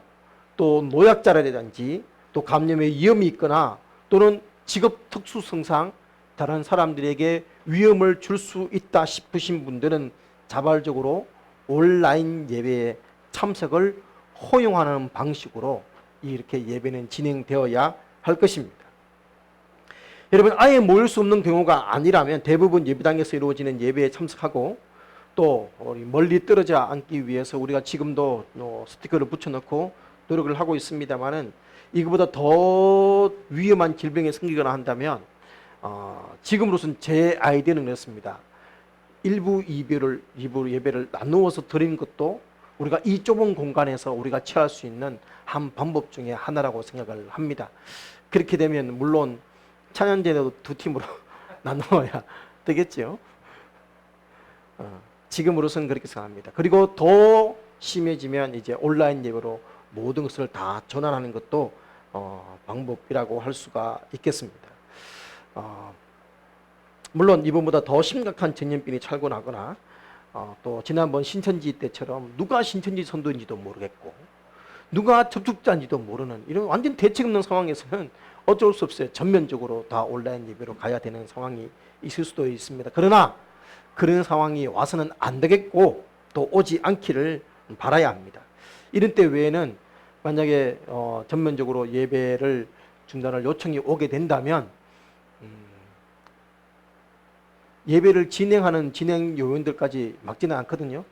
또 노약자라든지 또 감염의 위험이 있거나 또는 직업 특수성상 다른 사람들에게 위험을 줄 수 있다 싶으신 분들은 자발적으로 온라인 예배에 참석을 허용하는 방식으로 이렇게 예배는 진행되어야 할 것입니다. 여러분 아예 모일 수 없는 경우가 아니라면 대부분 예배당에서 이루어지는 예배에 참석하고 또 멀리 떨어져 앉기 위해서 우리가 지금도 스티커를 붙여놓고 노력을 하고 있습니다만은 이거보다 더 위험한 질병이 생기거나 한다면 지금으로서는 제 아이디어는 그렇습니다. 일부 예배를 나누어서 드리는 것도 우리가 이 좁은 공간에서 우리가 취할 수 있는 한 방법 중에 하나라고 생각을 합니다. 그렇게 되면 물론 찬양제도 두 팀으로 나누어야 되겠죠. 지금으로서는 그렇게 생각합니다. 그리고 더 심해지면 이제 온라인 예배로 모든 것을 다 전환하는 것도 방법이라고 할 수가 있겠습니다. 물론 이번보다 더 심각한 전염병이 철고 나거나 또 지난번 신천지 때처럼 누가 신천지 선도인지도 모르겠고 누가 접촉자인지도 모르는 이런 완전 대책 없는 상황에서는 어쩔 수 없어요. 전면적으로 다 온라인 예배로 가야 되는 상황이 있을 수도 있습니다. 그러나 그런 상황이 와서는 안 되겠고 또 오지 않기를 바라야 합니다. 이런 때 외에는 만약에 전면적으로 예배를 중단할 요청이 오게 된다면 예배를 진행하는 진행 요원들까지 막지는 않거든요.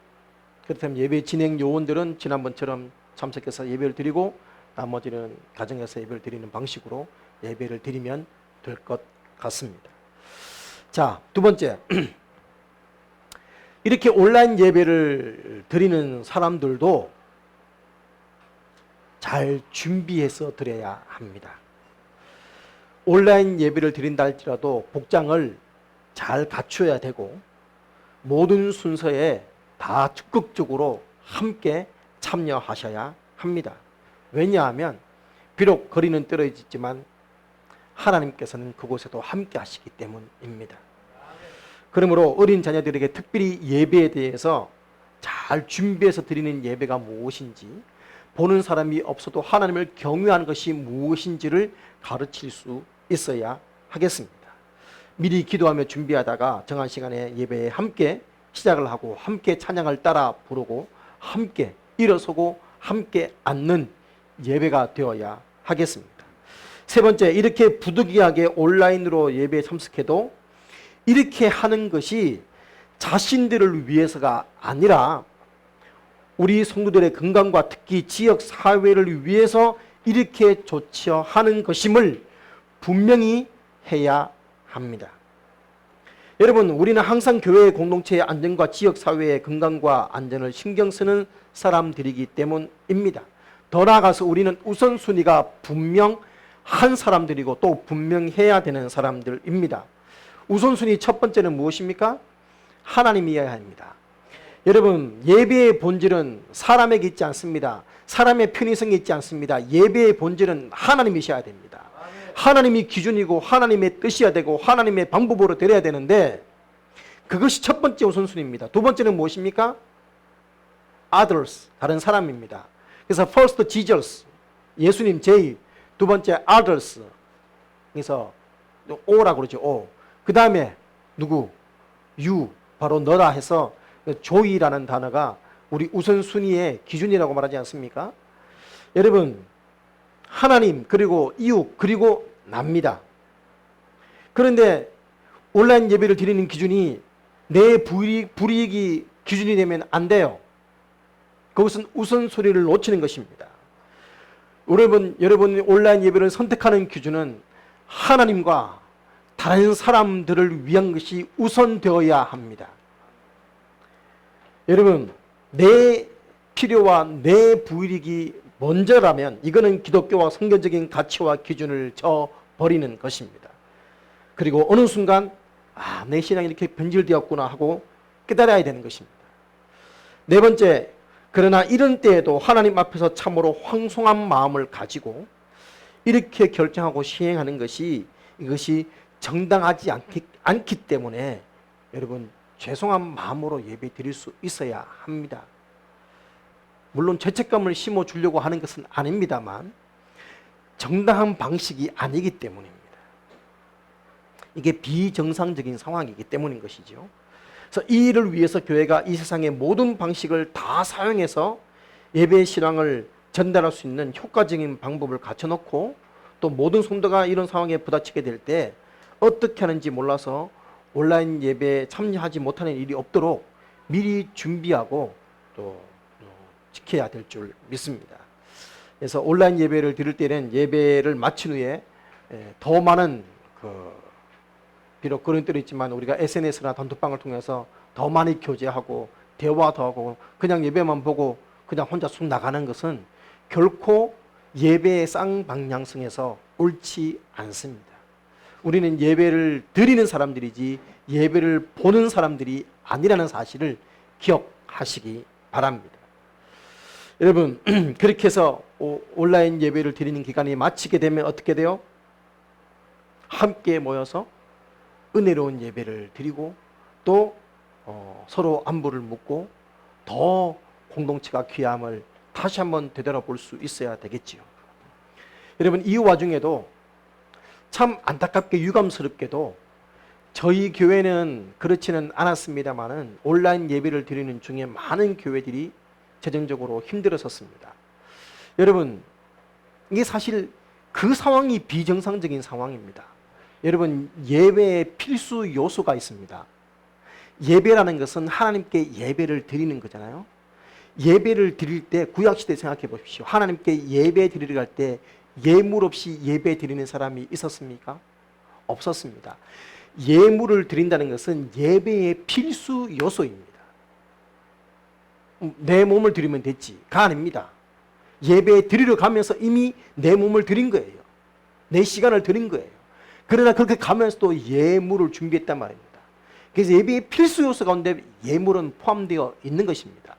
그렇다면 예배 진행 요원들은 지난번처럼 참석해서 예배를 드리고 나머지는 가정에서 예배를 드리는 방식으로 예배를 드리면 될 것 같습니다. 자, 두 번째. 이렇게 온라인 예배를 드리는 사람들도 잘 준비해서 드려야 합니다. 온라인 예배를 드린다 할지라도 복장을 잘 갖춰야 되고 모든 순서에 다 적극적으로 함께 참여하셔야 합니다. 왜냐하면 비록 거리는 떨어지지만 하나님께서는 그곳에도 함께 하시기 때문입니다. 그러므로 어린 자녀들에게 특별히 예배에 대해서 잘 준비해서 드리는 예배가 무엇인지 보는 사람이 없어도 하나님을 경외하는 것이 무엇인지를 가르칠 수 있어야 하겠습니다. 미리 기도하며 준비하다가 정한 시간에 예배에 함께 시작을 하고 함께 찬양을 따라 부르고 함께 일어서고 함께 앉는 예배가 되어야 하겠습니다. 세 번째, 이렇게 부득이하게 온라인으로 예배에 참석해도 이렇게 하는 것이 자신들을 위해서가 아니라 우리 성도들의 건강과 특히 지역 사회를 위해서 이렇게 조치하는 것임을 분명히 해야 합니다. 여러분, 우리는 항상 교회의 공동체의 안전과 지역 사회의 건강과 안전을 신경 쓰는 사람들이기 때문입니다. 더 나아가서 우리는 우선순위가 분명한 사람들이고 또 분명해야 되는 사람들입니다. 우선순위 첫 번째는 무엇입니까? 하나님이어야 합니다. 여러분, 예배의 본질은 사람에게 있지 않습니다. 사람의 편의성이 있지 않습니다. 예배의 본질은 하나님이셔야 됩니다. 하나님이 기준이고 하나님의 뜻이어야 되고 하나님의 방법으로 드려야 되는데 그것이 첫 번째 우선순위입니다. 두 번째는 무엇입니까? others, 다른 사람입니다. 그래서 first Jesus, 예수님 J, 두 번째 others, 그래서 O라고 그러죠. O. 그 다음에 누구? You, 바로 너다 해서 조이라는 단어가 우리 우선순위의 기준이라고 말하지 않습니까? 여러분, 하나님 그리고 이웃 그리고 납니다. 그런데 온라인 예배를 드리는 기준이 내 불이익이 기준이 되면 안 돼요. 그것은 우선순위를 놓치는 것입니다. 여러분 온라인 예배를 선택하는 기준은 하나님과 다른 사람들을 위한 것이 우선되어야 합니다. 여러분, 내 필요와 내 불이익이 먼저라면 이거는 기독교와 성경적인 가치와 기준을 저버리는 것입니다. 그리고 어느 순간 내 신앙이 이렇게 변질되었구나 하고 깨달아야 되는 것입니다. 네 번째, 그러나 이런 때에도 하나님 앞에서 참으로 황송한 마음을 가지고 이렇게 결정하고 시행하는 것이 이것이 정당하지 않기 때문에 여러분 죄송한 마음으로 예배 드릴 수 있어야 합니다. 물론 죄책감을 심어주려고 하는 것은 아닙니다만 정당한 방식이 아니기 때문입니다. 이게 비정상적인 상황이기 때문인 것이죠. 그래서 이 일을 위해서 교회가 이 세상의 모든 방식을 다 사용해서 예배의 신앙을 전달할 수 있는 효과적인 방법을 갖춰놓고 또 모든 성도가 이런 상황에 부딪히게 될 때 어떻게 하는지 몰라서 온라인 예배에 참여하지 못하는 일이 없도록 미리 준비하고 또 지켜야 될 줄 믿습니다. 그래서 온라인 예배를 드릴 때는 예배를 마친 후에 더 많은 비록 그런 때도 있지만 우리가 SNS나 단톡방을 통해서 더 많이 교제하고 대화도 하고 그냥 예배만 보고 그냥 혼자 쑥 나가는 것은 결코 예배의 쌍방향성에서 옳지 않습니다. 우리는 예배를 드리는 사람들이지 예배를 보는 사람들이 아니라는 사실을 기억하시기 바랍니다. 여러분, 그렇게 해서 온라인 예배를 드리는 기간이 마치게 되면 어떻게 돼요? 함께 모여서 은혜로운 예배를 드리고 또 서로 안부를 묻고 더 공동체가 귀함을 다시 한번 되돌아볼 수 있어야 되겠지요. 여러분, 이 와중에도 참 안타깝게 유감스럽게도 저희 교회는 그렇지는 않았습니다만은 온라인 예배를 드리는 중에 많은 교회들이 재정적으로 힘들었었습니다. 여러분, 이게 사실 그 상황이 비정상적인 상황입니다. 여러분, 예배에 필수 요소가 있습니다. 예배라는 것은 하나님께 예배를 드리는 거잖아요. 예배를 드릴 때 구약시대 생각해 보십시오. 하나님께 예배 드리러 갈 때 예물 없이 예배 드리는 사람이 있었습니까? 없었습니다. 예물을 드린다는 것은 예배의 필수 요소입니다. 내 몸을 드리면 됐지가 아닙니다. 예배 드리러 가면서 이미 내 몸을 드린 거예요. 내 시간을 드린 거예요. 그러나 그렇게 가면서도 예물을 준비했단 말입니다. 그래서 예배의 필수 요소 가운데 예물은 포함되어 있는 것입니다.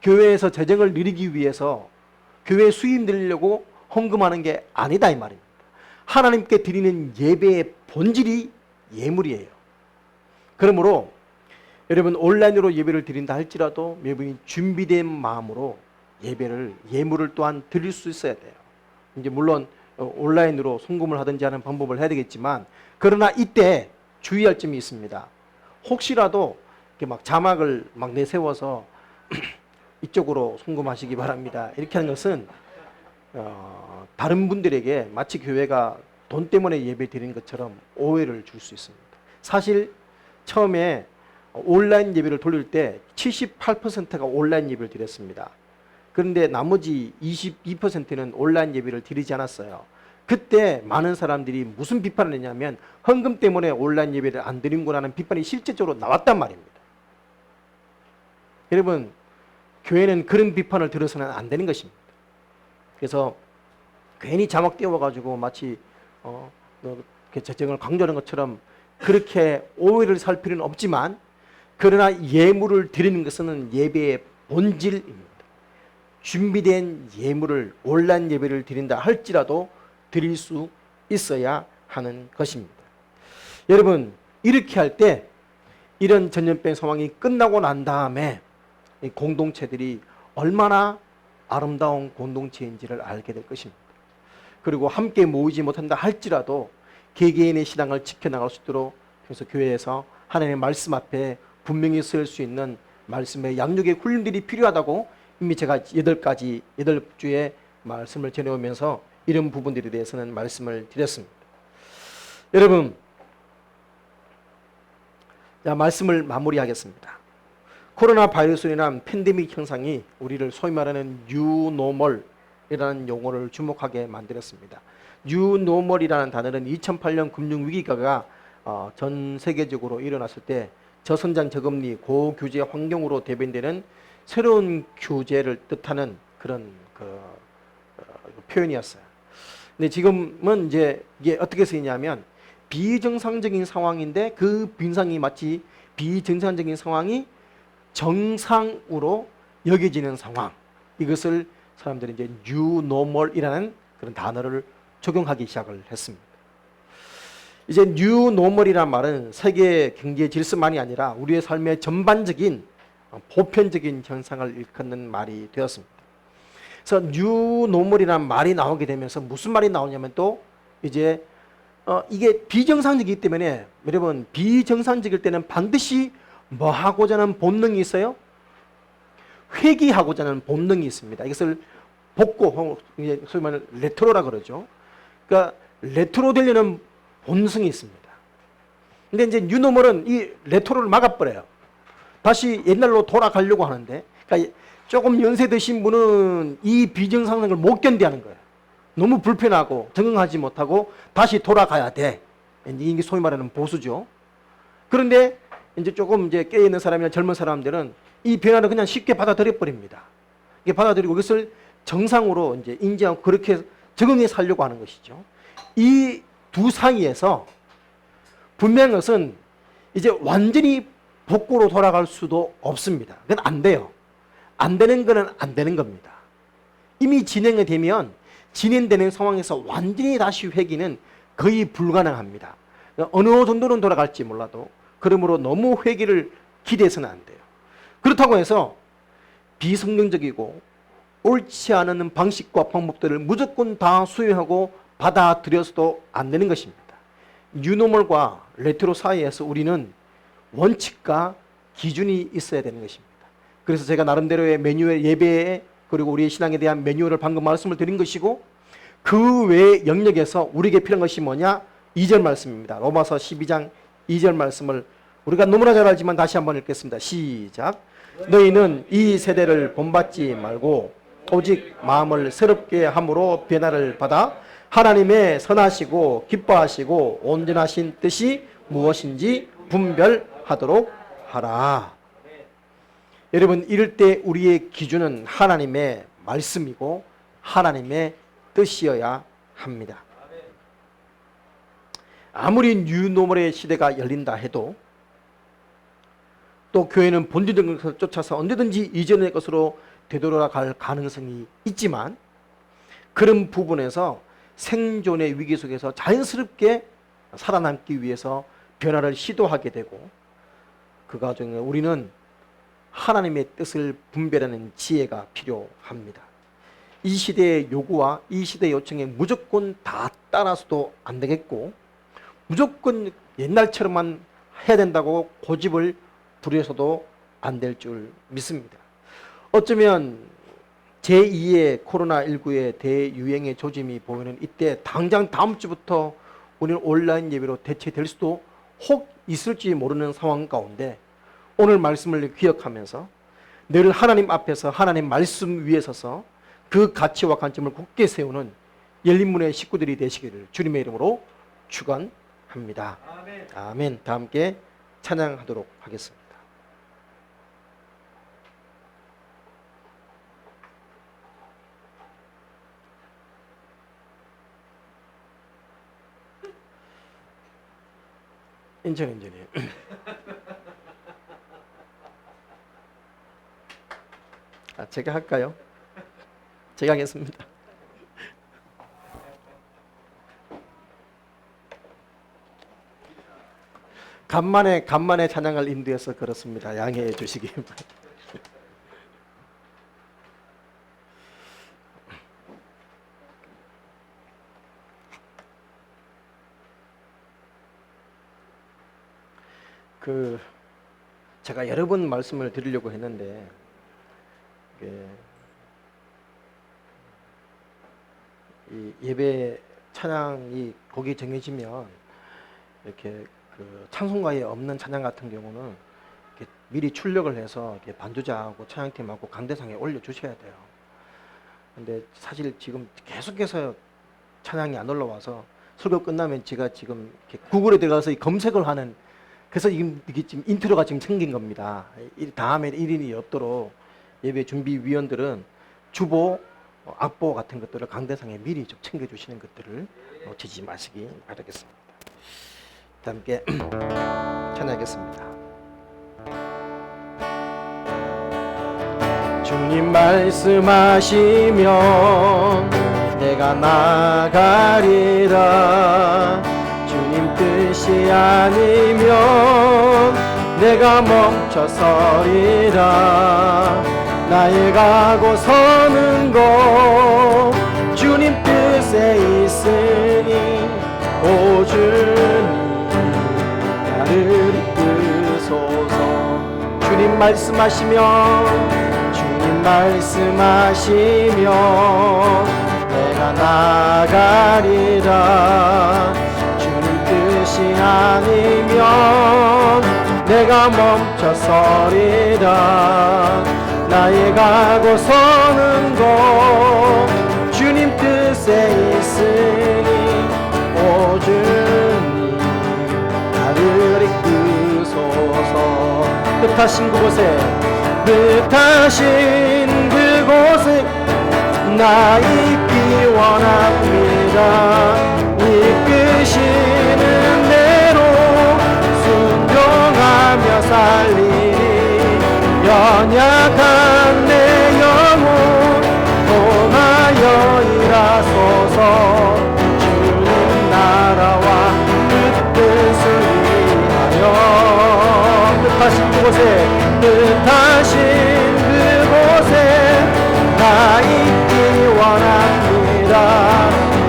교회에서 재정을 늘리기 위해서 교회 수입 늘리려고 헌금하는 게 아니다 이 말입니다. 하나님께 드리는 예배의 본질이 예물이에요. 그러므로 여러분 온라인으로 예배를 드린다 할지라도 여러분이 준비된 마음으로 예물을 또한 드릴 수 있어야 돼요. 이제 물론 온라인으로 송금을 하든지 하는 방법을 해야 되겠지만 그러나 이때 주의할 점이 있습니다. 혹시라도 이렇게 막 자막을 막 내세워서 이쪽으로 송금하시기 바랍니다. 이렇게 하는 것은 다른 분들에게 마치 교회가 돈 때문에 예배 드리는 것처럼 오해를 줄 수 있습니다. 사실 처음에 온라인 예배를 돌릴 때 78%가 온라인 예배를 드렸습니다. 그런데 나머지 22%는 온라인 예배를 드리지 않았어요. 그때 많은 사람들이 무슨 비판을 했냐면 헌금 때문에 온라인 예배를 안 드린구나 하는 비판이 실제적으로 나왔단 말입니다. 여러분, 교회는 그런 비판을 들어서는 안 되는 것입니다. 그래서 괜히 자막 띄워가지고 마치 재정을 강조하는 것처럼 그렇게 오해를 살 필요는 없지만 그러나 예물을 드리는 것은 예배의 본질입니다. 준비된 예물을 온라인 예배를 드린다 할지라도 드릴 수 있어야 하는 것입니다. 여러분, 이렇게 할 때 이런 전염병 상황이 끝나고 난 다음에 이 공동체들이 얼마나 아름다운 공동체인지를 알게 될 것입니다. 그리고 함께 모이지 못한다 할지라도 개개인의 신앙을 지켜나갈 수 있도록 그래서 교회에서 하나님의 말씀 앞에 분명히 설 수 있는 말씀의 양육의 훈련들이 필요하다고 이미 제가 8주의 말씀을 전해오면서 이런 부분들에 대해서는 말씀을 드렸습니다. 여러분, 자, 말씀을 마무리하겠습니다. 코로나 바이러스로 인한 팬데믹 현상이 우리를 소위 말하는 뉴노멀이라는 용어를 주목하게 만들었습니다. 뉴노멀이라는 단어는 2008년 금융위기가 전 세계적으로 일어났을 때 저성장 저금리 고규제 환경으로 대변되는 새로운 규제를 뜻하는 그런 표현이었어요. 근데 지금은 이제 이게 어떻게 쓰이냐면 비정상적인 상황인데 그 빈상이 마치 비정상적인 상황이 정상으로 여겨지는 상황, 이것을 사람들이 이제 new normal이라는 그런 단어를 적용하기 시작을 했습니다. 이제 new normal이란 말은 세계 경제 질서만이 아니라 우리의 삶의 전반적인 보편적인 현상을 일컫는 말이 되었습니다. 그래서 new normal이라는 말이 나오게 되면서 무슨 말이 나오냐면 또 이제 이게 비정상적이기 때문에 여러분, 비정상적일 때는 반드시 뭐 하고자 하는 본능이 있어요? 회귀하고자 하는 본능이 있습니다. 이것을 복고, 소위 말하는 레트로라 그러죠. 그러니까 레트로 되려는 본성이 있습니다. 근데 이제 뉴노멀은 이 레트로를 막아버려요. 다시 옛날로 돌아가려고 하는데, 그러니까 조금 연세 드신 분은 이 비정상적을 못 견디하는 거예요. 너무 불편하고 적응하지 못하고 다시 돌아가야 돼. 이게 소위 말하는 보수죠. 그런데 이제 조금 이제 깨어있는 사람이나 젊은 사람들은 이 변화를 그냥 쉽게 받아들여 버립니다. 이게 받아들이고 이것을 정상으로 이제 인지하고 그렇게 적응해 살려고 하는 것이죠. 이 두 사이에서 분명한 것은 이제 완전히 복고로 돌아갈 수도 없습니다. 그건 안 돼요. 안 되는 거는 안 되는 겁니다. 이미 진행이 되면 진행되는 상황에서 완전히 다시 회귀는 거의 불가능합니다. 어느 정도는 돌아갈지 몰라도 그러므로 너무 회귀를 기대해서는 안 돼요. 그렇다고 해서 비성경적이고 옳지 않은 방식과 방법들을 무조건 다 수용하고 받아들여서도 안 되는 것입니다. 뉴노멀과 레트로 사이에서 우리는 원칙과 기준이 있어야 되는 것입니다. 그래서 제가 나름대로의 매뉴얼, 예배에 그리고 우리의 신앙에 대한 매뉴얼을 방금 말씀을 드린 것이고, 그 외의 영역에서 우리에게 필요한 것이 뭐냐? 2절 말씀입니다. 로마서 12장 2절 말씀을 우리가 너무나 잘 알지만 다시 한번 읽겠습니다. 시작. 너희는 이 세대를 본받지 말고 오직 마음을 새롭게 함으로 변화를 받아 하나님의 선하시고 기뻐하시고 온전하신 뜻이 무엇인지 분별하도록 하라. 여러분, 이럴 때 우리의 기준은 하나님의 말씀이고 하나님의 뜻이어야 합니다. 아무리 뉴노멀의 시대가 열린다 해도 또 교회는 본질적인 것을 쫓아서 언제든지 이전의 것으로 되돌아갈 가능성이 있지만, 그런 부분에서 생존의 위기 속에서 자연스럽게 살아남기 위해서 변화를 시도하게 되고, 그 과정에 우리는 하나님의 뜻을 분별하는 지혜가 필요합니다. 이 시대의 요구와 이 시대의 요청에 무조건 다 따라서도 안 되겠고, 무조건 옛날처럼만 해야 된다고 고집을 부려서도 안 될 줄 믿습니다. 어쩌면 제2의 코로나19의 대유행의 조짐이 보이는 이때 당장 다음 주부터 우리는 온라인 예배로 대체될 수도 혹 있을지 모르는 상황 가운데 오늘 말씀을 기억하면서 늘 하나님 앞에서 하나님 말씀 위에 서서 그 가치와 관점을 굳게 세우는 열린문의 식구들이 되시기를 주님의 이름으로 축원합니다. 아멘. 아멘. 다 함께 찬양하도록 하겠습니다. 인천이요. 제가 할까요? 제가 하겠습니다. 간만에 찬양을 인도해서 그렇습니다. 양해해 주시기 바랍니다. 제가 여러 번 말씀을 드리려고 했는데 이 예배 찬양이 곡이 정해지면 이렇게 찬송가에 없는 찬양 같은 경우는 이렇게 미리 출력을 해서 이렇게 반주자하고 찬양팀하고 강대상에 올려주셔야 돼요. 근데 사실 지금 계속해서 찬양이 안 올라와서 설교 끝나면 제가 지금 이렇게 구글에 들어가서 검색을 하는, 그래서 이게 지금 인트로가 지금 생긴 겁니다. 다음에 1인이 없도록 예배 준비위원들은 주보, 악보 같은 것들을 강대상에 미리 좀 챙겨주시는 것들을 놓치지 마시기 바라겠습니다. 함께 찬양하겠습니다. 주님 말씀하시면 내가 나가리라. 주님 뜻이 아니면 내가 멈춰서리라. 나의 가고 서는 곳 주님 뜻에 있으니 오 주님 나를 이끄소서. 주님 말씀하시면 내가 나가리라. 주님 뜻이 아니면 내가 멈춰서리라. 나의 가고 서는 곳 주님 뜻에 있으니 오 주님 나를 이끄소서. 뜻하신 그곳에 나 있기 원합니다. 이끄시는 대로 순종하며 살리니 연약한 내 영혼 통하여 일하소서. 주님 나라와 그 뜻을 위하여 뜻하신 그곳에 나 있기 원합니다.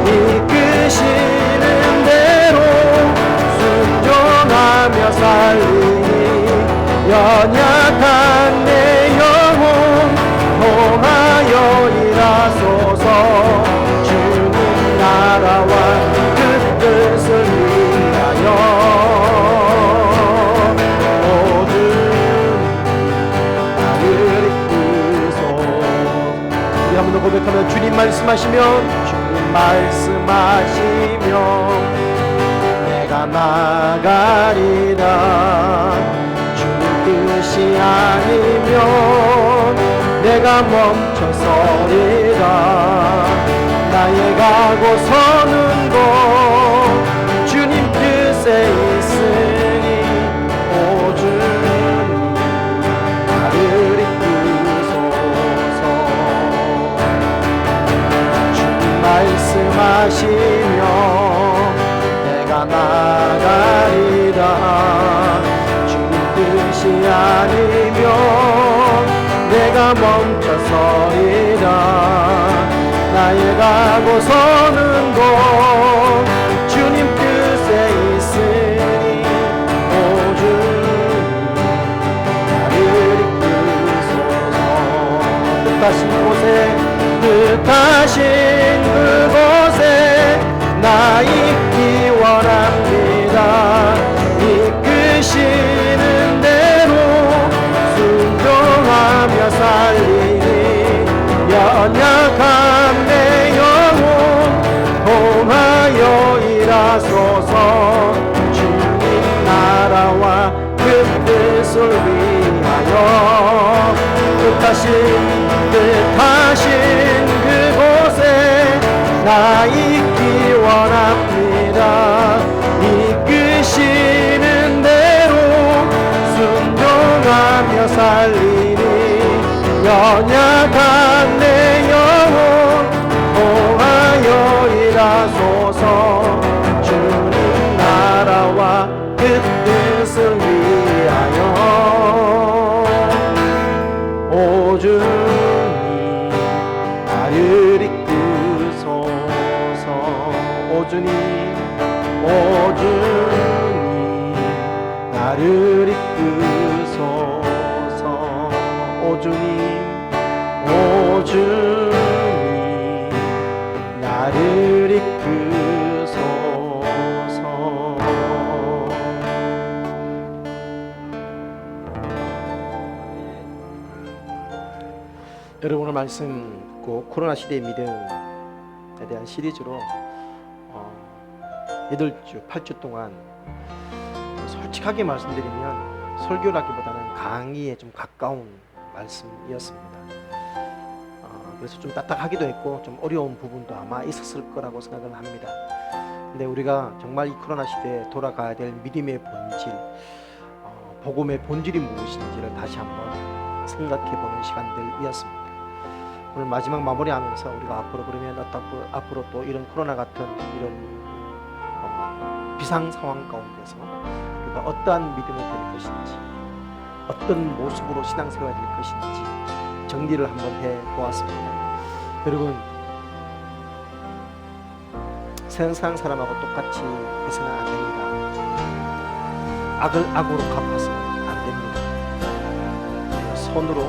이끄시는 대로 순종하며 살리니 연약한 내 영혼 통하여 일하소서. 주님 나라와 그 뜻을 위하여 모든 나를 이끄소서. 우리 한 번 더 고백하면 주님 말씀하시면 내가 나가리라. 뜻이 아니면 내가 멈춰서리라. 나의 가고 서는 곳 주님 뜻에 있으니 오 주님 나를 이끄소서. 주님 말씀하시면 내가 나가리라. 뜻이 아니면 내가 멈춰서리라. 나의 가고 서는 곳 주님 뜻에 있으니 오 주님 나를 이끄소서. 뜻하신 그곳에 나 있기 원합니다. 이끄시는 대로 순종하며 살리니 연약한 내 영혼 통하여 일하소서. 주님 나라와 그 뜻을 위하여 뜻하신 그곳에 나 있기 원합니다. 이끄시는 대로 순종하며 살리니 연약한 내 영혼 뜻을 위하여 오 주님 나를 이끄소서. 오 주님 나를 이끄소서. 오 주님 나를 이끄소서. 여러분, 오늘 말씀 듣고 코로나 시대의 믿음에 대한 시리즈로 8주, 8주 동안 솔직하게 말씀드리면 설교라기보다는 강의에 좀 가까운 말씀이었습니다. 그래서 좀 딱딱하기도 했고 좀 어려운 부분도 아마 있었을 거라고 생각을 합니다. 근데 우리가 정말 이 코로나 시대에 돌아가야 될 믿음의 본질, 복음의 본질이 무엇인지를 다시 한번 생각해보는 시간들이었습니다. 오늘 마지막 마무리하면서 우리가 앞으로 그러면 앞으로 또 이런 코로나 같은 이런 비상 상황 가운데서 우리가 어떠한 믿음을 될 것인지, 어떤 모습으로 신앙생활을 될 것인지 정리를 한번 해보았습니다. 여러분, 세상 사람하고 똑같이 해서는 안 됩니다. 악을 악으로 갚아서는 안 됩니다. 손으로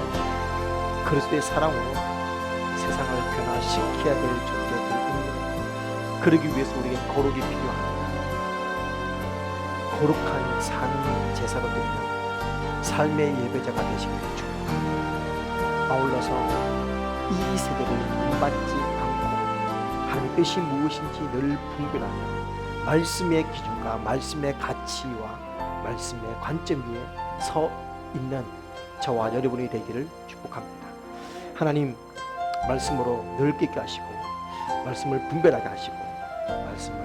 그리스도의 사랑으로 세상을 변화시켜야 될 존재들입니다. 그러기 위해서 우리에게 거룩이 필요합니다. 거룩한 산 제사로 드리는 삶의 예배자가 되시기를 축복합니다. 아울러서 이 세대를 본받지 않고 하나님의 뜻이 무엇인지 늘 분별하며 말씀의 기준과 말씀의 가치와 말씀의 관점 위에 서 있는 저와 여러분이 되기를 축복합니다. 하나님, 말씀으로 넓게 하시고 말씀을 분별하게 하시고 말씀을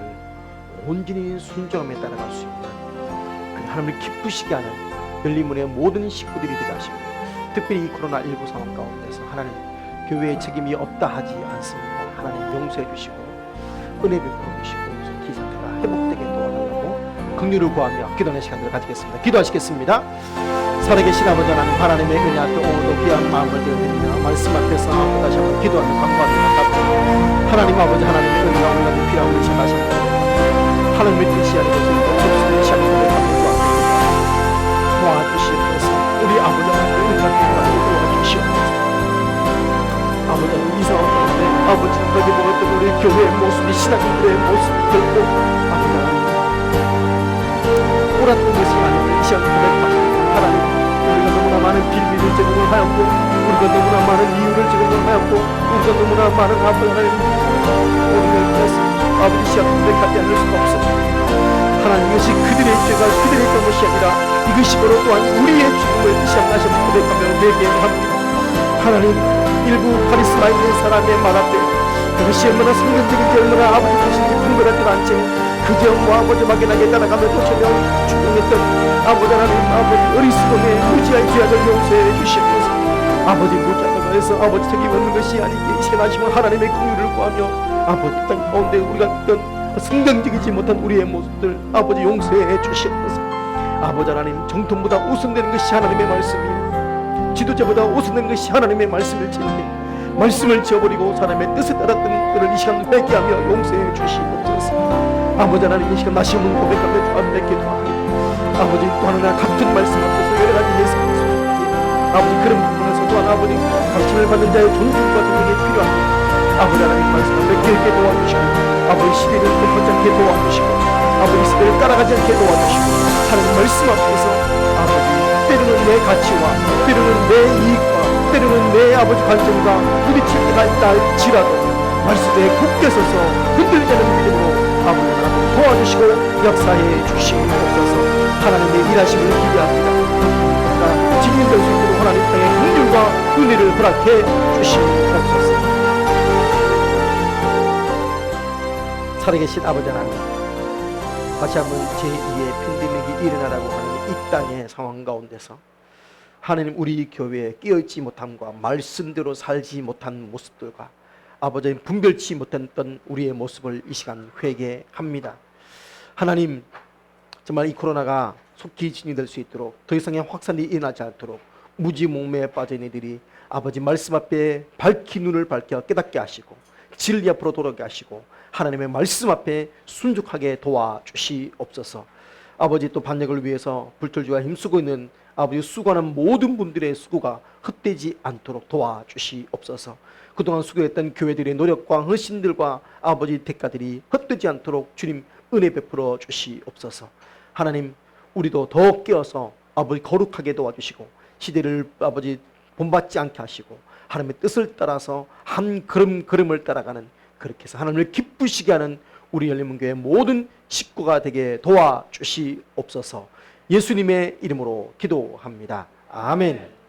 온전히 순종함에 따라갈 수 있는 하나님을 기쁘시게 하는 열린문의 모든 식구들이 되게 하시고, 특별히 이 코로나19 상황 가운데서 하나님 교회의 책임이 없다 하지 않습니다. 하나님 용서해 주시고 은혜 베풀어 주시고 기상태가 회복되게 도와달라고 긍휼을 구하며 기도하는 시간들을 가지겠습니다. 기도하시겠습니다. 살아계신 아버지 하나님, 하나님의 은혜 앞에 오늘도 귀한 마음을 드리며 말씀 앞에서 다시 한번 기도하며 간구합니다. 하나님 아버지, 하나님의 은혜가 우리에게 필요한 우리 다시 한번 하나님의 뜻이 아닌 것을 접수되는 시간을 도와주시옵소서. 우리 아버지 하나님의 은혜가 필요한 도와주시옵소서. 아버지 하나님, 이 상황 가운데 아버지 하나님 보았던 우리 교회의 모습이 신앙인들의 모습이 결코 아버지 하나님 옳았던 것이 아니고 이 시간 고백합니다. 하나님, 우리가 너무나 많은 빌미를 제공을 하였고 우리가 너무나 많은 이유를 제공을 하였고 우리가 너무나 많은 아버지 하나님 우리를 위해서 아버지 시간 고백하지 않을 수가 없습니다. 하나님, 이것이 그들의 죄가 그들의 잘못이 아니라 이것이 바로 또한 우리의 죽음을 이 시간 다시 한번 고백하며 회개합니다. 하나님, 일부 카리스마 있는 사람의 말 앞에 그것이 얼마나 성경적인지 얼마나 아버지 자신이 분별하지도 않지 그저 아버지 막연하게 따라가며 쫓으며 추궁했던 아버지 하나님, 아버지 어리석음에 무지한 죄악을 용서해 주시옵소서. 아버지 무지하다고 해서 아버지 책임 없는 것이 아니게 이 시간 하시면 하나님의 긍휼을 구하며 아버지 땅 가운데 우리가 어떤 성경적이지 못한 우리의 모습들 아버지 용서해 주시옵소서. 아버지 하나님, 정통보다 우선되는 것이 하나님의 말씀이요 지도자보다 우선되는 것이 하나님의 말씀일지니 말씀을 지어버리고 사람의 뜻에 따랐던 그를 이 시간 회개하며 용서해 주시옵소서. 아버지 하나님, 이 시간 다시 한번 고백하며 주 앞에 기도합니다. 아버지, 또 하나 같은 말씀 앞에서 여러 가지 예상할 수 있게 아버지 그런 부분에서 또한 아버지 가르침을 받는 자의 존중과 존경이 필요합니다. 아버지 하나님 말씀을 맺게 도와주시고 아버지 시대를 덮어지 않게 도와주시고 아버지 시대를 따라가지 않게 도와주시고 하나님 말씀 앞에서 아버지 때로는 내 가치와 때로는 내 이익과 때로는 내 아버지 관점과 부딪힐 때가 있다 할지라도 말씀에 굳게 서서 흔들리지 않는 믿음으로 아버지 하나님 도와주시고 역사해 주시옵소서. 하나님의 일하심을 기대합니다. 진리될 수 있도록 하나님 땅의 긍휼과 은혜를 허락해 주시옵소서. 살아계신 아버지 하나님, 다시 한번 제2의 팬데믹이 일어나라고 하는 이 땅의 상황 가운데서 하나님, 우리 교회에 깨어있지 못함과 말씀대로 살지 못한 모습들과 아버지 분별치 못했던 우리의 모습을 이 시간 회개합니다. 하나님, 정말 이 코로나가 속히 진행될 수 있도록 더 이상의 확산이 일어나지 않도록 무지몽매에 빠진 이들이 아버지 말씀 앞에 밝히 눈을 밝혀 깨닫게 하시고 진리 앞으로 돌아오게 하시고 하나님의 말씀 앞에 순종하게 도와주시옵소서. 아버지 또 반역을 위해서 불철주야 힘쓰고 있는 아버지 수고하는 모든 분들의 수고가 헛되지 않도록 도와주시옵소서. 그동안 수고했던 교회들의 노력과 헌신들과 아버지 대가들이 헛되지 않도록 주님 은혜 베풀어 주시옵소서. 하나님 우리도 더 깨어서 아버지 거룩하게 도와주시고 시대를 아버지 본받지 않게 하시고 하나님의 뜻을 따라서 한 걸음 걸음을 따라가는, 그렇게 해서 하나님을 기쁘시게 하는 우리 열린문교회 모든 식구가 되게 도와주시옵소서. 예수님의 이름으로 기도합니다. 아멘.